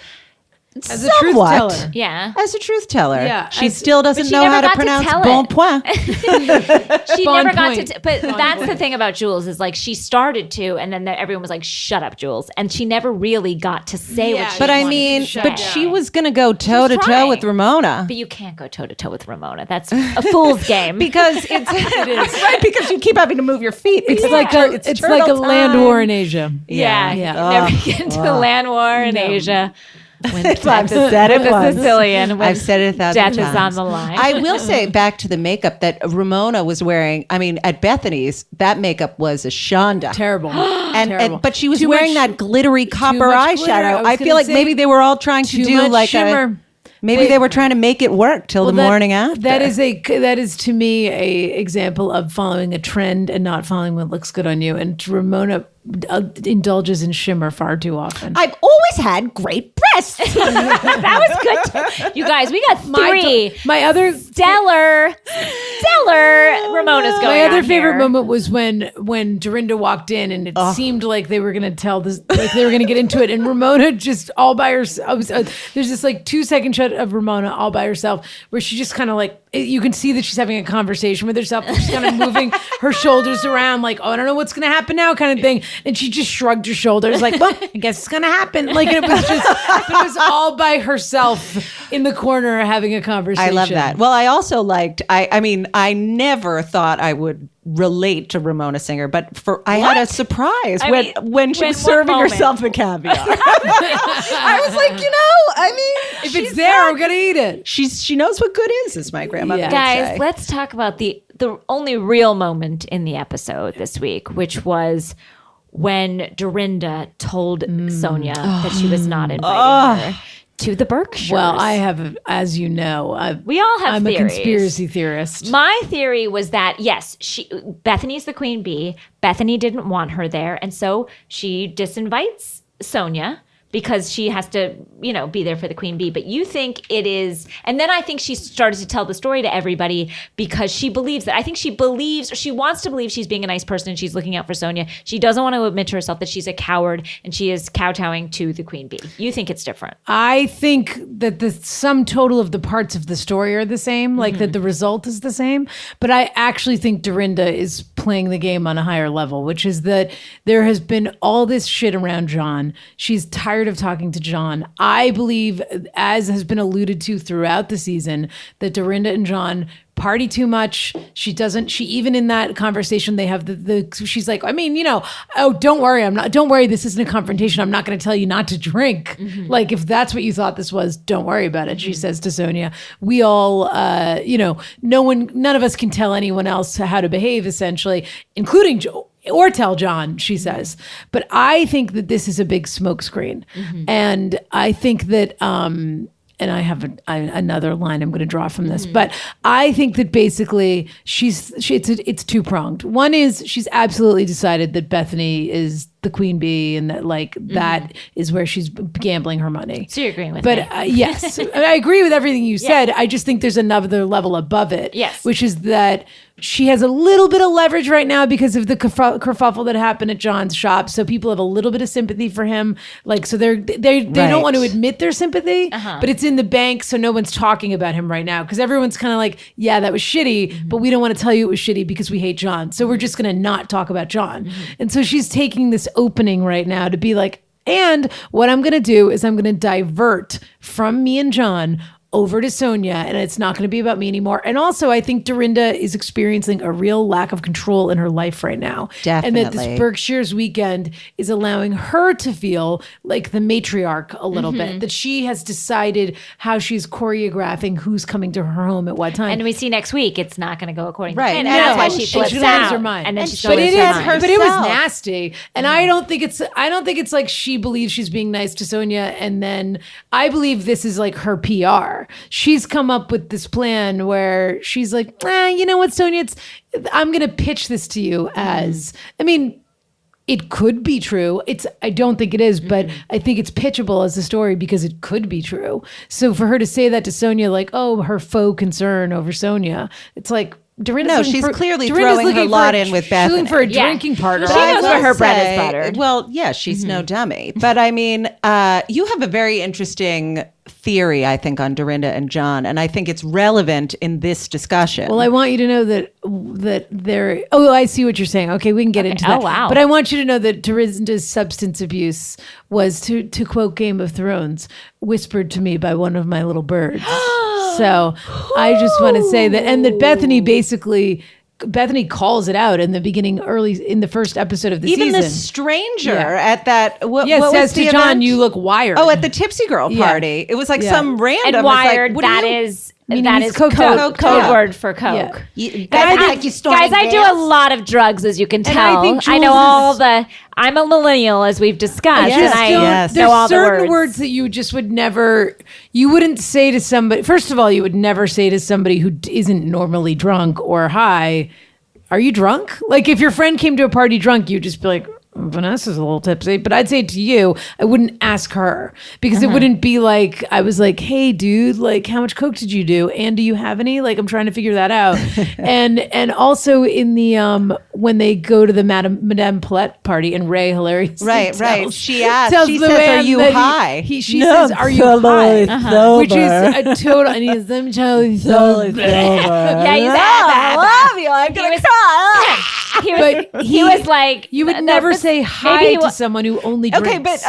As a truth somewhat teller. Yeah. as a truth teller. Yeah, She as- still doesn't she know never how to got to pronounce tell bon it. point. She Bon never got point. to, but that's the thing about Jules is like she started to, and then everyone was like, "Shut up, Jules," and she never really got to say Yeah, what she But I wanted mean, to say. but she was going to go toe to toe trying. with Ramona. But you can't go toe to toe with Ramona. That's a fool's game. Because it's right because you keep having to move your feet. It's because like a it's it's like a turtle land time. war in Asia. yeah, Yeah. never get into the land war in Asia. When I've said it the once. Sicilian. When I've said it 1,000 death times. is on the line. I will say back to the makeup that Ramona was wearing. I mean, at Bethany's, that makeup was a shonda. Terrible. And but she was Too wearing much- that glittery copper much glitter. eyeshadow. I was I feel gonna like say, maybe they were all trying to too do much like shimmer. maybe they were trying to make it work till the that- morning after. That is to me a example of following a trend and not following what looks good on you. And Ramona indulges in shimmer far too often. I've always had great breasts. that was good. You guys, we got three my other stellar Ramona's going My other on favorite here. moment was when Dorinda walked in and it seemed like they were going to tell this, like they were going to get into it, and Ramona just all by herself. There's this like 2-second shot of Ramona all by herself where she just kind of like, you can see that she's having a conversation with herself. She's kind of moving her shoulders around, like, oh, I don't know what's going to happen now, kind of thing. And she just shrugged her shoulders, like, well, I guess it's going to happen. Like it was all by herself in the corner having a conversation. I love that. Well, I also liked. I mean, I never thought I would relate to Ramona Singer, but I had a surprise when she was what serving moment? herself the caviar. I was like, I mean, If it's there, we're going to eat it. she knows what good is, as my grandmother Yeah. would Guys, say. let's talk about the only real moment in the episode this week, which was when Dorinda told Sonia that she was not inviting her to the Berkshires. Well, I have, as you know, we all have I'm theories. a conspiracy theorist. My theory was that, yes, Bethany's the queen bee. Bethany didn't want her there. And so she disinvites Sonia because she has to, be there for the queen bee. But you think it is, and then I think she started to tell the story to everybody because she believes that. I think she wants to believe she's being a nice person and she's looking out for Sonia. She doesn't want to admit to herself that she's a coward and she is kowtowing to the queen bee. You think it's different. I think that the sum total of the parts of the story are the same, like that the result is the same. But I actually think Dorinda is playing the game on a higher level, which is that there has been all this shit around John. She's tired of talking to John. I believe, as has been alluded to throughout the season, that Dorinda and John party too much. She even in that conversation they have she's like, I mean, oh, don't worry, this isn't a confrontation. I'm not going to tell you not to drink. Like, if that's what you thought this was, don't worry about it. She says to Sonia, we all, none of us can tell anyone else how to behave, essentially, including or tell John, she says. But I think that this is a big smokescreen. And I think that, and I have another line I'm going to draw from this, but I think that basically it's two-pronged. One is she's absolutely decided that Bethany is the queen bee and that that is where she's gambling her money. So you're agreeing with me. But yes, I agree with everything you said. I just think there's another level above it. Yes. Which is that she has a little bit of leverage right now because of the kerfuffle that happened at John's shop. So people have a little bit of sympathy for him. Like, so they don't want to admit their sympathy, but it's in the bank. So no one's talking about him right now because everyone's kind of like, yeah, that was shitty, but we don't want to tell you it was shitty because we hate John. So we're just going to not talk about John. And so she's taking this opening right now to be like, and what I'm going to do is I'm going to divert from me and John over to Sonia, and it's not going to be about me anymore. And also, I think Dorinda is experiencing a real lack of control in her life right now. Definitely. And that this Berkshire's weekend is allowing her to feel like the matriarch a little bit, that she has decided how she's choreographing who's coming to her home at what time. And we see next week it's not going to go according to Right. plan. And that's why no, she she flips loses out. her mind. And then And she's she going to is lose her her- mind. But it was herself. nasty. And I don't think it's like she believes she's being nice to Sonia. And then I believe this is like her PR. She's come up with this plan where she's like, you know what, Sonia, I'm going to pitch this to you as, I mean, it could be true. I don't think it is, but I think it's pitchable as a story because it could be true. So for her to say that to Sonia, like, oh, her faux concern over Sonia, it's like, Dorinda's she's clearly Dorinda's throwing her looking lot for in with she's Bethany. looking for a Yeah. drinking partner. She But I knows will where her bread is say- buttered. Well, yeah, she's no dummy. But I mean, you have a very interesting theory, I think, on Dorinda and John, and I think it's relevant in this discussion. Well, I want you to know that there. Oh, I see what you're saying. Okay, we can get into that. Oh, wow. But I want you to know that Dorinda's substance abuse was, to quote Game of Thrones, whispered to me by one of my little birds. So I just want to say that, and that Bethany calls it out in the beginning, early in the first episode of the even season. the stranger at that, what Yes, was says the to John, event? "You look wired." Oh, at the Tipsy Girl Yeah. party. It was like Yeah. some random. And it's like, wired, what do that you- is Meaning that he's is coked code, out. code Yeah. word for coke. Yeah. Guys, I do a lot of drugs, as you can And tell. I think I know Jules all is- the. I'm a millennial, as we've discussed, Yes, and I yes. know There's all the certain words. words that you just would never, you wouldn't say to somebody. First of all, you would never say to somebody who isn't normally drunk or high, "Are you drunk?" Like, if your friend came to a party drunk, you'd just be like, "Vanessa's a little tipsy." But I'd say to you, I wouldn't ask her because it wouldn't be like, I was like, "Hey dude, like, how much coke did you do? And do you have any?" Like, I'm trying to figure that out. and also in the, when they go to the Madame Paulette party and Ray hilariously Right. tells- She asked. tells She says, Luann "Are you that high?" She says, "Are you high?" Which is a total, and he's them totally Yeah, you said I that. love you. I'm gonna was- cry. But he was like, You would no, never but say maybe hi he to wa- someone who only drinks. Okay, but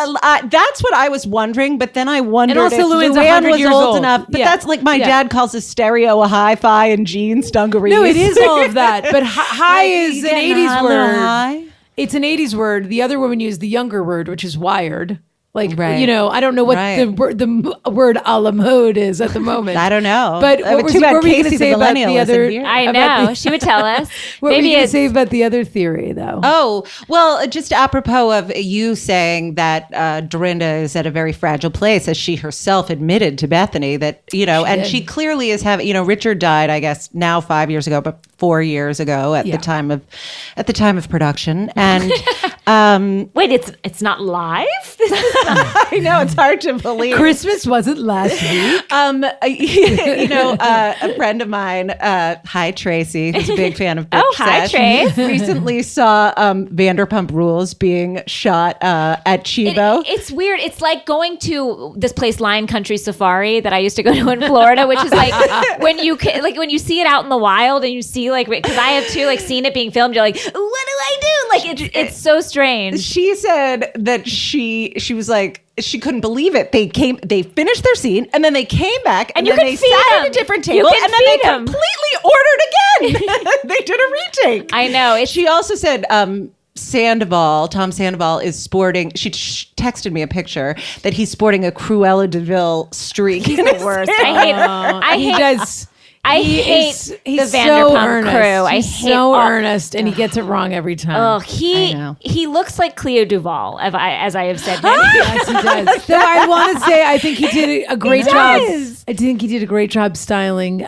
that's what I was wondering. But then I wondered And also if Luann's Luann 100 was years old old. enough. But Yeah. that's like my Yeah. dad calls a stereo a hi-fi and jeans dungarees. No, it is all of that. But high Like, is you an getting 80s a little word. high? It's an 80s word. The other woman used the younger word, which is wired. Like, Right. you know, I don't know what Right. the word a la mode is at the moment. I don't know. But what too bad were we going Casey to the say about millennial the isn't other? here. I about know. the- She would tell us. What were Maybe you going to it's say about the other theory, though? Oh, well, just apropos of you saying that Dorinda is at a very fragile place, as she herself admitted to Bethany that, you know, and did. she clearly is having, you know, Richard died, I guess, now 5 years ago, but 4 years ago at Yeah. the time of production. And wait, it's not live. This is I know it's hard to believe. Christmas wasn't last week. You know, a friend of mine, hi Tracy, who's a big fan of Bitch Oh, hi, Sesh, Trace. recently saw Vanderpump Rules being shot at Chibo. It's weird. It's like going to this place, Lion Country Safari, that I used to go to in Florida, which is like when you see it out in the wild and you see like, because I have too, like, seen it being filmed. You're like, what do I do? Like it's so strange. strange. She said that she was like, she couldn't believe it. They finished their scene, and then they came back, and you then could they feed sat them. at a different You table, can and then they feed them. completely ordered again. They did a retake. I know. She also said, Tom Sandoval is sporting. She texted me a picture that he's sporting a Cruella de Vil streak. He's the worst. I hate the Vanderpump crew. I hate so earnest, and he gets it wrong every time. Oh, he looks like Cleo Duvall, as I have said. Yes, he does. Though I want to say, I think he did a great job. I think he did a great job styling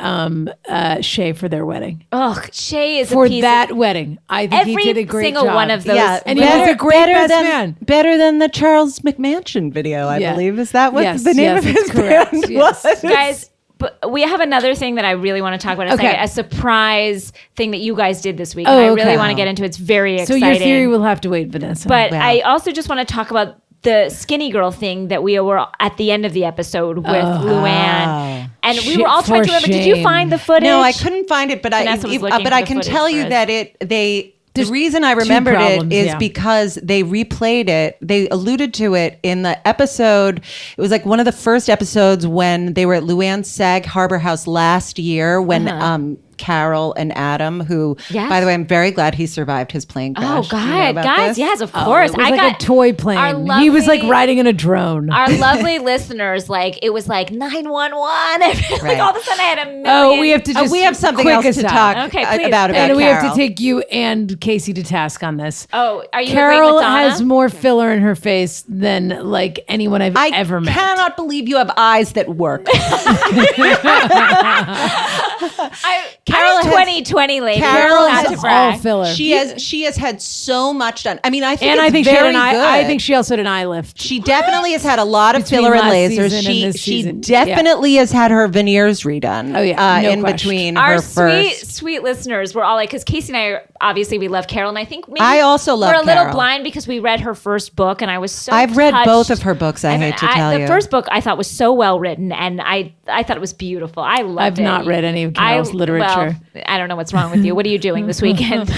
Shay for their wedding. Oh, Shay is for a piece that of, wedding. I think he did a great single job. one of those. Yeah, and he was a great best man. Better than the Charles McMansion video, I believe. Is that what the name of his correct. band Yes. was? Guys, but we have another thing that I really want to talk about. It's like a surprise thing that you guys did this week. And I really want to get into it. It's very exciting. So your theory will have to wait, Vanessa. But I also just want to talk about the skinny girl thing that we were at the end of the episode with Luann. And we were all trying to remember, did you find the footage? No, I couldn't find it, but I can tell you that the reason I remembered it is because they replayed it. They alluded to it in the episode. It was like one of the first episodes when they were at Luann's Sag Harbor House last year when Carol and Adam, who, by the way, I'm very glad he survived his plane crash. Oh, God. Guys, yes, of course. It was like a toy plane. He was like riding in a drone. Our lovely listeners, it was like 911. Like all of a sudden I had a million. Oh, we have to just we have something else to talk about And we Carol. have to take you and Casey to task on this. Oh, are you Carol with Donna? has more filler in her face than like anyone I've ever met. I cannot believe you have eyes that work. I'm 2020 lady. Carol has all filler. She has had so much done. I mean, I think she had good. I think she also had an eye lift. She definitely has had a lot of filler and lasers. She definitely has had her veneers redone. Oh yeah, in between our her first. sweet listeners were all like, because Casey and I obviously we love Carol, and I think maybe I also love. We're a little Carol. blind because we read her first book, and I was so. I've read touched. both of her books. I hate to tell you. The first book I thought was so well written, and I thought it was beautiful. I loved it. I've not read any of Carol's literature. Well, I don't know what's wrong with you. What are you doing this weekend?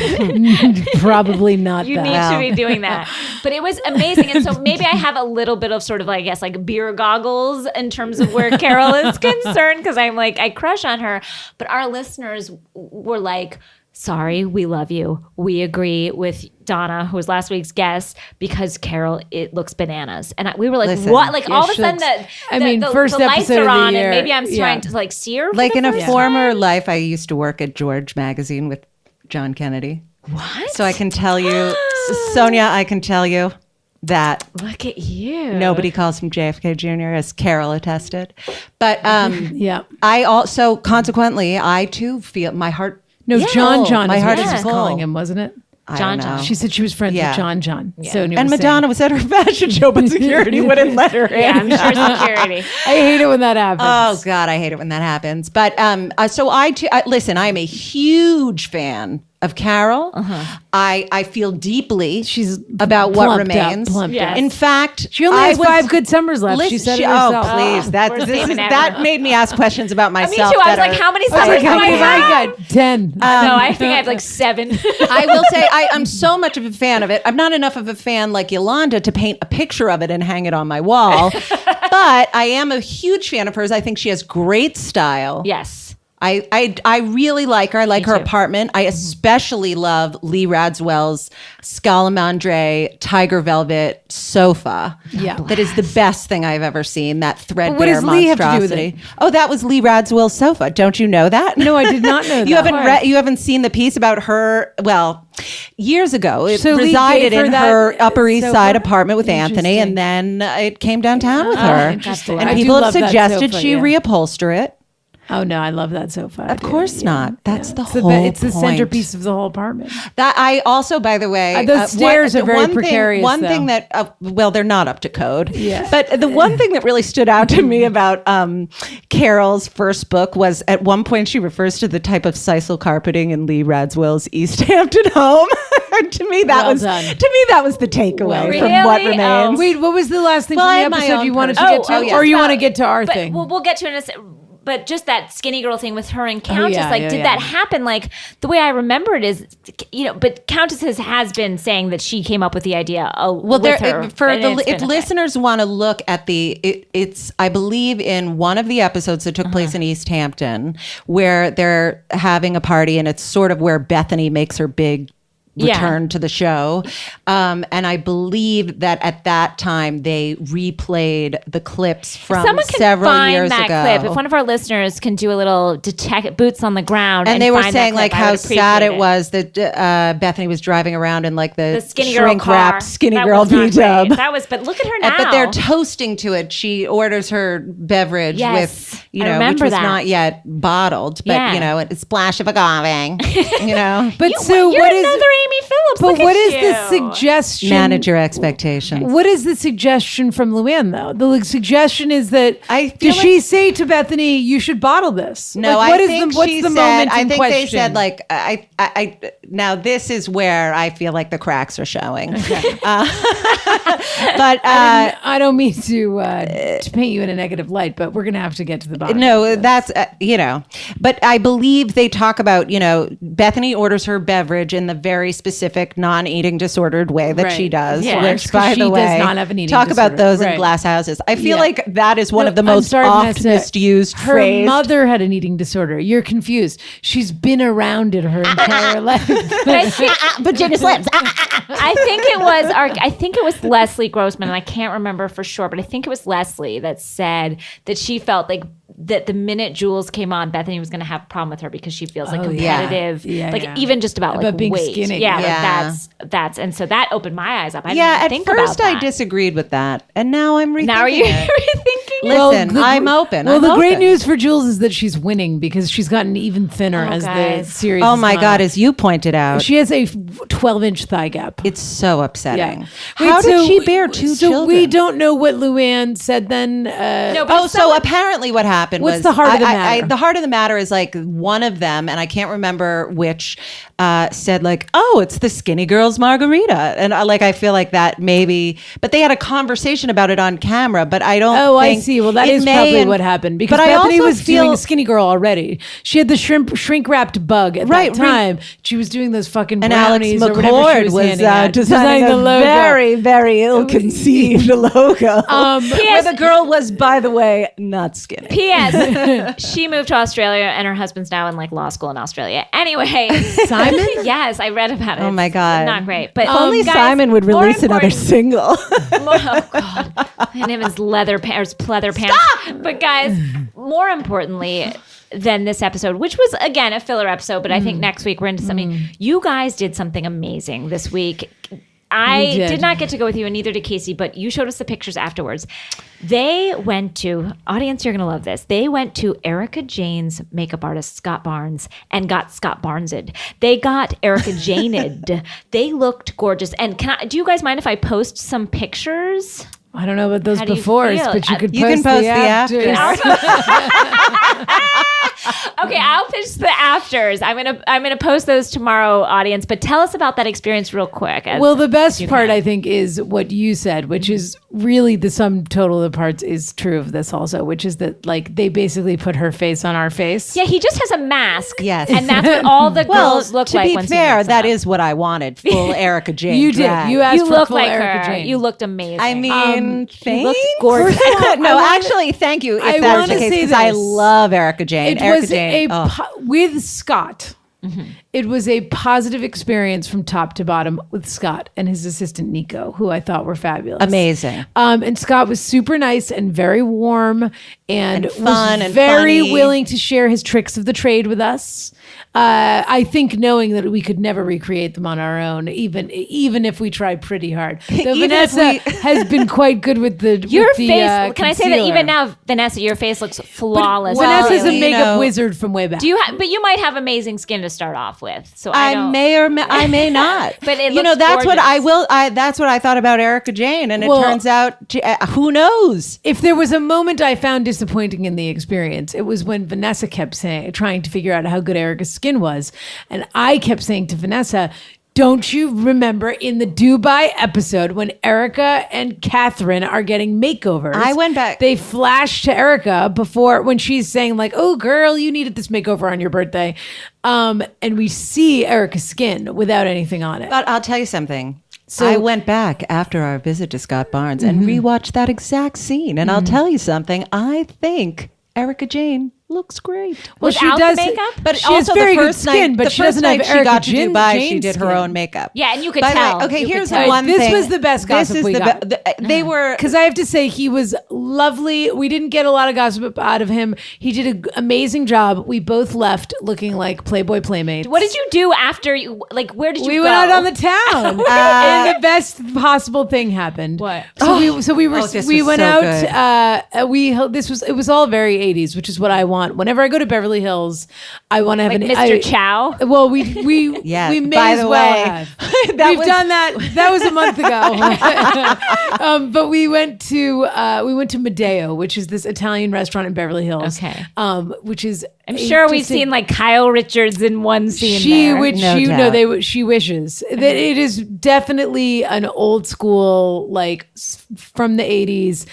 Probably not. You need to be doing that. But it was amazing, and so maybe I have a little bit of sort of, I guess, like beer goggles in terms of where Carol is concerned, because I'm like, I crush on her. But our listeners were like, sorry, we love you. We agree with Donna, who was last week's guest, because Carol, it looks bananas. And we were like, listen, what? Like all of a sudden the first the lights episode are of the on, year, and maybe I'm trying to like see her. Like in a former life, I used to work at George Magazine with John Kennedy. What? So I can tell you, Sonia, I can tell you that look at you. Nobody calls him JFK Jr., as Carol attested. But yeah, I also consequently, I too feel my heart. No, John. My heart is was calling him, wasn't it? John. She said she was friends with John. Yeah. So and Madonna was at her fashion show, but security wouldn't let her in. Yeah, I'm sure security. I hate it when that happens. Oh God, I hate it when that happens. But so listen. I am a huge fan of Carol. I feel deeply about what remains. In fact, she only has 5 good summers left. She said it herself. Oh, please. That made me ask questions about myself. Me too. I was like, how many summers do I have? 10. No, I think I have like 7. I will say I'm so much of a fan of it. I'm not enough of a fan like Yolanda to paint a picture of it and hang it on my wall. But I am a huge fan of hers. I think she has great style. Yes. I really like her. I like her apartment. I especially love Lee Radswell's Scalamandre Tiger Velvet sofa. Yeah. That is the best thing I've ever seen. That threadbare what does Lee monstrosity. have to do with it? Oh, that was Lee Radswell's sofa. Don't you know that? No, I did not know that. You haven't seen the piece about her? Well, years ago, it So resided in her Upper East sofa? Side apartment with Anthony, and then it came downtown with her. Interesting. And I people do have love that suggested sofa, she reupholster it. Oh no, I love that sofa. Of course not. That's the whole It's the point. centerpiece of the whole apartment. That I also, by the way, those stairs are very precarious. One thing that, well, they're not up to code. Yeah. But the one thing that really stood out to me about Carol's first book was at one point she refers to the type of sisal carpeting in Lee Radswell's East Hampton home. To me, that was the takeaway from what remains. Wait, what was the last thing Well, from the I have my episode own you wanted to personal- get to, Oh, yes. or you want to get to our But thing? we'll get to it in a second. but just that skinny girl thing with her and Countess, did that happen? Like the way I remember it is, but Countess has been saying that she came up with the idea. If listeners want to look at it's I believe in one of the episodes that took place in East Hampton, where they're having a party, and it's sort of where Bethany makes her big return to the show. And I believe that at that time they replayed the clips from several years ago. Clip. If one of our listeners can do a little boots on the ground, and they were saying like how sad it was that Bethany was driving around in like the skinny shrink wrapped skinny girl B-dub. But look at her now. But they're toasting to it. She orders her beverage with, which was not yet bottled, but a splash of agave, But you're another Amy Phillips. But what is the suggestion? Manage your expectations. What is the suggestion from Luann, though? The suggestion is that does she say to Bethany, "You should bottle this"? No, like, I think what's the moment I in think question? they said like I. Now this is where I feel like the cracks are showing. Okay. But I don't mean to paint you in a negative light, but we're gonna have to get to the bottom. No, that's But I believe they talk about Bethany orders her beverage in the very specific non-eating disordered way that she does. Yeah, which, by the way, does not have an eating talk disorder. about those in glass houses. I feel like that is one of the most oft misused Her phrase. mother had an eating disorder. You're confused. She's been around it her entire life. Virginia Slims. I think it was Leslie Grossman, and I can't remember for sure, but I think it was Leslie that said that she felt like that the minute Jules came on, Bethany was going to have a problem with her because she feels like competitive, even just about like being weight. skinny. Like that's, and so that opened my eyes up. I didn't at think first about that. I disagreed with that, and now I'm rethinking. Now are you it. rethinking? Listen, I'm open. Well, the great news for Jules is that she's winning because she's gotten even thinner the series. Oh my God, as you pointed out, she has a 12-inch thigh gap. It's so upsetting. Yeah. How did she bear two children? So we don't know what Luann said then. So apparently what happened was... What's the heart of the matter? The heart of the matter is like one of them, and I can't remember which, said like, oh, it's the skinny girl's margarita. And I feel like that maybe... But they had a conversation about it on camera, but I don't think... I see. Well, that is probably what happened because Bethany was doing skinny girl already. She had the shrink-wrapped bug at that time. She was doing those fucking brownies or whatever she was designing the logo. Very, very ill-conceived logo. Where the girl was, by the way, not skinny. P.S. She moved to Australia and her husband's now in like law school in Australia. Anyway. Simon? Yes, I read about it. Oh my God. Not great. But only guys, Simon would release another single. Oh God. And him his leather pants. But guys, more importantly than this episode, which was again a filler episode, but I think next week we're into something. You guys did something amazing this week. I did not get to go with you, and neither did Casey, but you showed us the pictures afterwards. They went to, audience, you're going to love this. They went to Erica Jane's makeup artist, Scott Barnes, and got Scott Barnesed. They got Erica Janed. They looked gorgeous. And do you guys mind if I post some pictures? I don't know about those befores, but you could post the afters. Okay, I'll pitch the afters. I'm gonna post those tomorrow, audience. But tell us about that experience real quick. Well, the best part I think is what you said, which is really the sum total of the parts is true of this also, which is that like they basically put her face on our face. Yeah, he just has a mask. Yes, and that's what all the girls look like. To be fair, that is what I wanted. Full Erica Jane. You did. You asked for full like Erica her. Jane. You looked amazing. I mean, you looked gorgeous. Actually, thank you. If that's the case, because I love Erica Jane. With Scott. Mm-hmm. It was a positive experience from top to bottom with Scott and his assistant Nico, who I thought were fabulous. Amazing. And Scott was super nice and very warm and fun was and very funny. willing to share his tricks of the trade with us. I think knowing that we could never recreate them on our own, even if we try pretty hard. Though Vanessa has been quite good with your face. Can I say that even now, Vanessa, your face looks flawless. Vanessa's a makeup wizard from way back. But you might have amazing skin to start off with. So I may not. But it looks that's gorgeous. what I will. That's what I thought about Erica Jane, and it turns out, who knows? If there was a moment I found disappointing in the experience, it was when Vanessa kept trying to figure out how good Erica's skin was, and I kept saying to Vanessa, Don't you remember in the Dubai episode when Erica and Catherine are getting makeovers? I went back. They flash to Erica before when she's saying like, "Oh, girl, you needed this makeover on your birthday," and we see Erica's skin without anything on it. But I'll tell you something. So I went back after our visit to Scott Barnes and rewatched that exact scene, and I'll tell you something. I think Erica Jane looks great. Well, Without she does the makeup? But she has also very the good first skin, night, but the she first doesn't have night Erica she got to Jane Dubai, she Jane did her skin. own makeup. Yeah, and you could By the way, tell. okay, You could here's tell. the one This thing. was the best This gossip is we the got. They were Because I have to say, he was lovely. We didn't get a lot of gossip out of him. He did an amazing job. We both left looking like Playboy playmates. What did you do after you? Like, where did you We go? went out on the town, and the best possible thing happened. What? So we went this was so out. It was all very 80s, which is what I want. Whenever I go to Beverly Hills, I want to have Like an Mr. Chow? Well, we Yes, we may by as the well way, have. that We've was- done that. That was a month ago. But we went to Medeo, which is this Italian restaurant in Beverly Hills. Okay. Which is I'm sure we've interesting. seen like Kyle Richards in one scene. She there. which No you doubt. know she wishes that it is definitely an old school like from the 80s.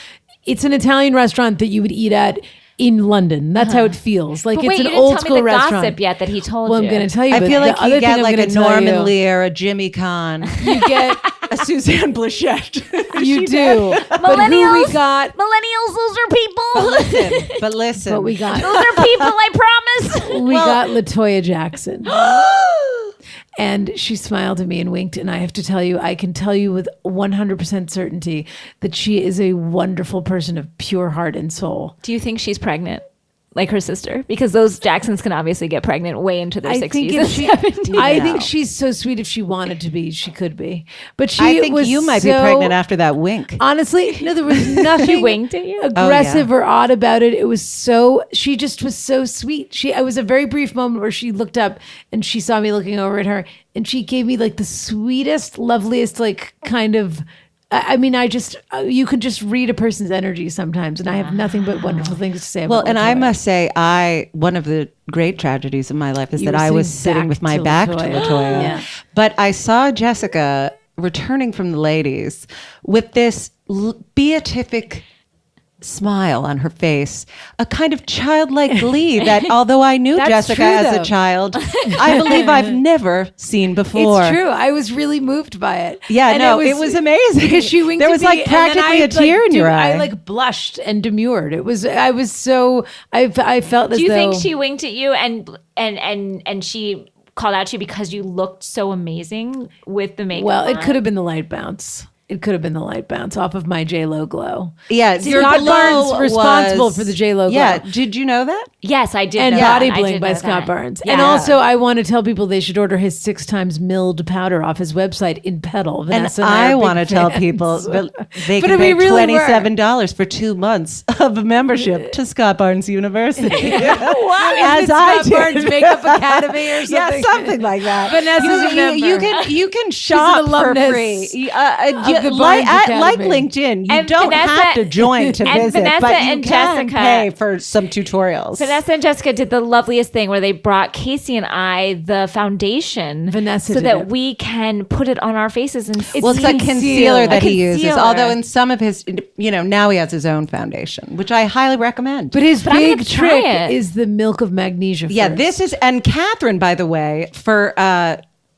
It's an Italian restaurant that you would eat at in London. That's how it feels. Like But it's wait, an you didn't old tell school me the restaurant. gossip yet that he told Well, you. I'm going to tell you. I but feel like the other you thing get I'm like gonna a tell Norman you, Lear, a Jimmy Kahn, You get. a Suzanne Blachette. You do. But who Millennials, we got? millennials, those are people. But listen. But we got. Those are people, I promise. We got LaToya Jackson. And she smiled at me and winked. And I have to tell you, I can tell you with 100% certainty that she is a wonderful person of pure heart and soul. Do you think she's pregnant? Like her sister? Because those Jacksons can obviously get pregnant way into their 60s and 70s. I think she's so sweet. If she wanted to be, she could be. But she I think was you might be so- pregnant after that wink. Honestly, no, there was nothing winked at you? aggressive or odd about it. It was so, she just was so sweet. It was a very brief moment where she looked up and she saw me looking over at her and she gave me like the sweetest, loveliest, like kind of, I mean, you can just read a person's energy sometimes. And I have nothing but wonderful things to say about Well, and I LaToya. must say, one of the great tragedies of my life is You that were I was sitting sitting with my back back to to LaToya. LaToya. Yeah. But I saw Jessica returning from the ladies with this beatific smile on her face, a kind of childlike glee that, although I knew That's Jessica true, as though. a child, I believe I've never seen before. It's true. I was really moved by it. Yeah, And no, it was amazing. Because she winked There at was, me, like, and then practically a tear in your eye. I like blushed and demurred. I was so, I felt as Do you though. think she winked at you and she called out to you because you looked so amazing with the makeup? Well, it on? could have been the light bounce. It could have been the light bounce off of my J-Lo glow. Yeah, your Scott glow Barnes responsible was- for the J-Lo glow. Yeah, did you know that? Yes, I did. And know that. Body I Bling did by know Scott that. Barnes. Yeah. And also, I want to tell people they should order his 6 times milled powder off his website in Petal. And Vanessa I are want to big tell fans. people that they But can we pay really were. $27 for 2 months of a membership to Scott Barnes University. What? As Is it I Scott did. Barnes Makeup Academy or something? Yeah, something like that. Vanessa's a member. you can shop for alumnus free. the Like, Barnes like Academy. LinkedIn, you And don't Vanessa- have to join to and visit, Vanessa but you and can Jessica- pay for some tutorials. Vanessa and Jessica did the loveliest thing where they brought Casey and I the foundation Vanessa so did that it. we can put it on our faces and Well, it's a concealer that he uses. concealer. Although in some of his, now he has his own foundation, which I highly recommend. But his I'm gonna big try trick it. is the milk of magnesia. Yeah, first. this is, and Catherine, by the way, for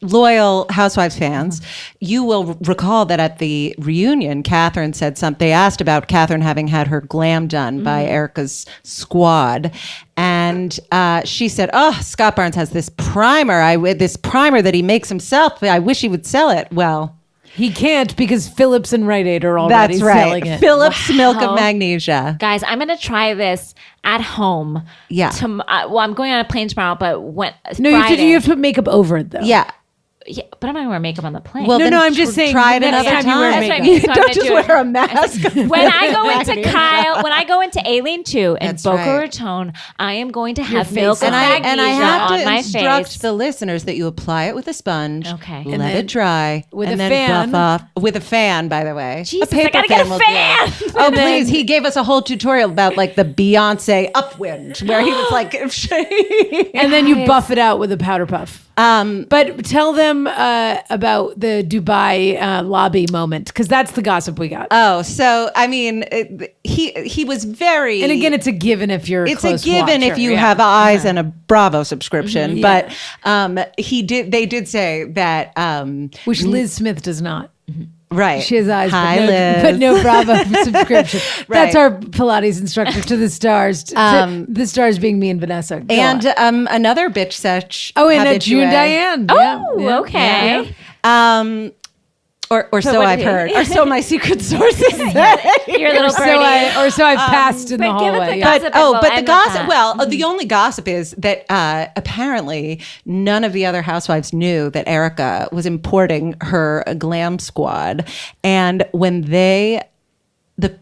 loyal Housewives fans, you will recall that at the reunion, Catherine said something. They asked about Catherine having had her glam done by Erica's squad. And she said, "Oh, Scott Barnes has this primer. This primer that he makes himself. I wish he would sell it." Well, He can't because Phillips and Rite Aid are already that's right. selling it. Phillips Milk of Magnesia. Guys, I'm gonna try this at home. Yeah. Well, I'm going on a plane tomorrow, but when No, Friday, you have to put makeup over it though. Yeah. Yeah, but I'm not gonna wear makeup on the plane. Well, No, then no, I'm just saying try it next another time you wear time. makeup. That's what I mean. So I'm Don't gonna just do it. wear a mask. when I go into Kyle, when I go into Aileen 2 and That's Boca right. Raton, I am going to have face milk on of it. And I magnesia have on to my instruct face. the listeners that you apply it with a sponge. Okay. Let And then it dry. with and a then fan. buff off. With a fan, by the way. Jesus, a paper I gotta get a will fan. do. Oh, please. He gave us a whole tutorial about like the Beyonce upwind where he was like, And then you buff it out with a powder puff. But tell them them about the Dubai lobby moment, because that's the gossip we got. Oh, so I mean, he was very. And again, it's a given if you're. It's a given if you have eyes and a Bravo subscription. But they did say that which Liz Smith does not. Right. She has eyes, Hi, but no Bravo subscription. That's our Pilates instructor to the stars. The stars being me and Vanessa. Go and on. another bitch Sesh. Oh, and June Diane. Oh, okay. Or so I've heard. Or so my secret sources say. Your little birdie. So I've passed in the hallway. But the gossip. Well, the only gossip is that apparently none of the other housewives knew that Erica was importing her glam squad, and when the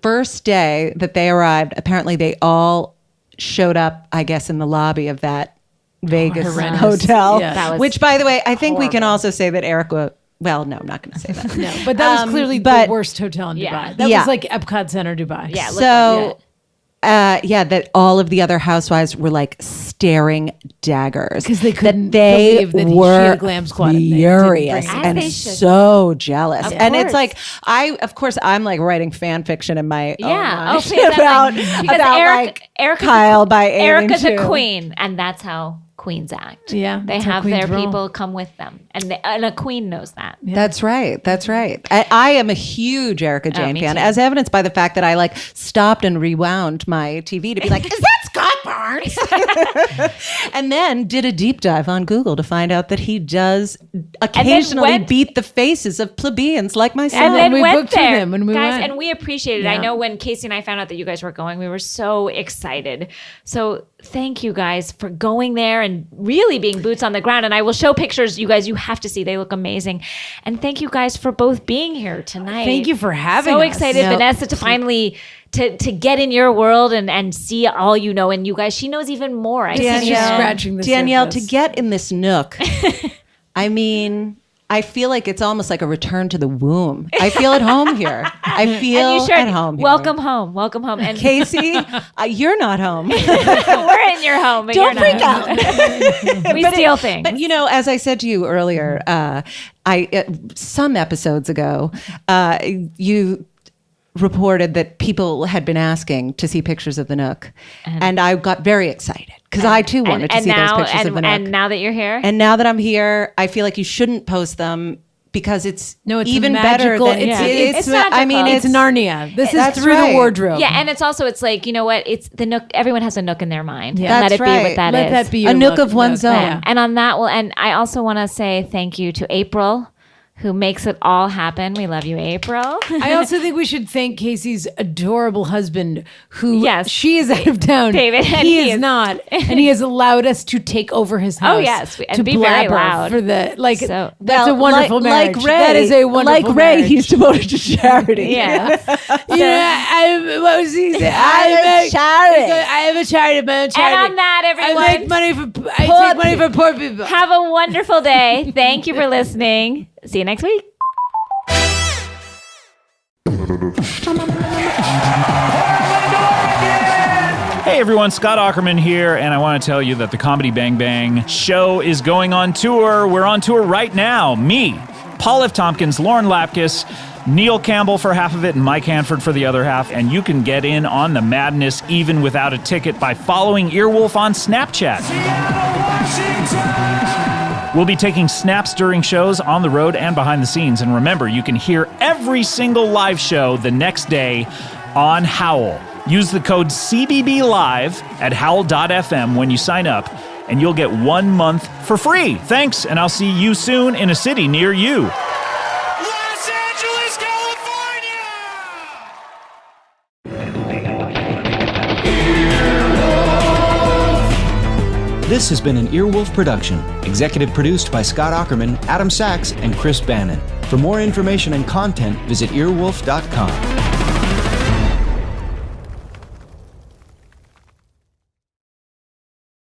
first day that they arrived, apparently they all showed up, I guess, in the lobby of that Vegas hotel. Yeah. Which, by the way, I think we can also say that Erica. Well, no, I'm not going to say that. No, but that was clearly the worst hotel in Dubai. That was like Epcot Center, Dubai. Yeah. So, that all of the other housewives were like staring daggers because they couldn't believe that were she had a glam squad furious and so jealous. Of and course. it's like I'm like writing fan fiction in my own mind please, about Erica's Kyle by Erica's Alien a 2. queen, and that's how queens act. Yeah, they that's how have queens their roll. people come with them, and a queen knows that. Yeah. That's right. I am a huge Erica Jane me fan, too. as evidenced by the fact that I like stopped and rewound my TV to be like, is that Scott Barnes? And then did a deep dive on Google to find out that he does occasionally beat the faces of plebeians like myself. And then we went booked for there, them when we guys, went. and we appreciate it. I know when Casey and I found out that you guys were going, we were so excited. So thank you guys for going there and really being boots on the ground. And I will show pictures, you guys. You have to see; they look amazing. And thank you guys for both being here tonight. Thank you for having so us. excited, Vanessa, to finally to get in your world and see all you know. And you guys, she knows even more. I This is just scratching the Danielle, surface. to get in this nook, I mean, I feel like it's almost like a return to the womb. I feel at home here. I feel at home here. Welcome home. Welcome home. And Casey, you're not home. we're in your home. But Don't you're freak not. out. We steal things. But as I said to you earlier, some episodes ago, you reported that people had been asking to see pictures of the Nook, and I got very excited because I too wanted to see those pictures of the Nook. And now that you're here, and now that I'm here, I feel like you shouldn't post them because it's even magical, better than it's magical. I mean, it's Narnia. This is That's through right. the wardrobe. yeah, and it's also like, you know what? It's the Nook. Everyone has a Nook in their mind. Yeah. Let That's it be what right. that Let is. that be your a nook look. of one's own. Yeah. And on that, and I also want to say thank you to April, who makes it all happen. We love you, April. I also think we should thank Casey's adorable husband, who Yes. she is out of town. David, and he he is is- not, and he has allowed us to take over his house. Oh, yes, and to be very blabber loud. for the So- That's a wonderful marriage. Like Ray, that is a wonderful Like Ray, marriage. he's devoted to charity. Yeah. What was he saying? I'm a charity. I have a charity, my own charity. And on that, everyone, I make money for. I take money from poor people. have a wonderful day. Thank you for listening. See you next week. Hey everyone, Scott Aukerman here, and I want to tell you that the Comedy Bang Bang show is going on tour. We're on tour right now. Me, Paul F. Tompkins, Lauren Lapkus, Neil Campbell for half of it, and Mike Hanford for the other half. And you can get in on the madness even without a ticket by following Earwolf on Snapchat. We'll be taking snaps during shows on the road and behind the scenes. And remember, you can hear every single live show the next day on Howl. Use the code CBBLive at howl.fm when you sign up, and you'll get 1 month for free. Thanks, and I'll see you soon in a city near you. Los Angeles, California! This has been an Earwolf production, executive produced by Scott Aukerman, Adam Sachs, and Chris Bannon. For more information and content, visit earwolf.com.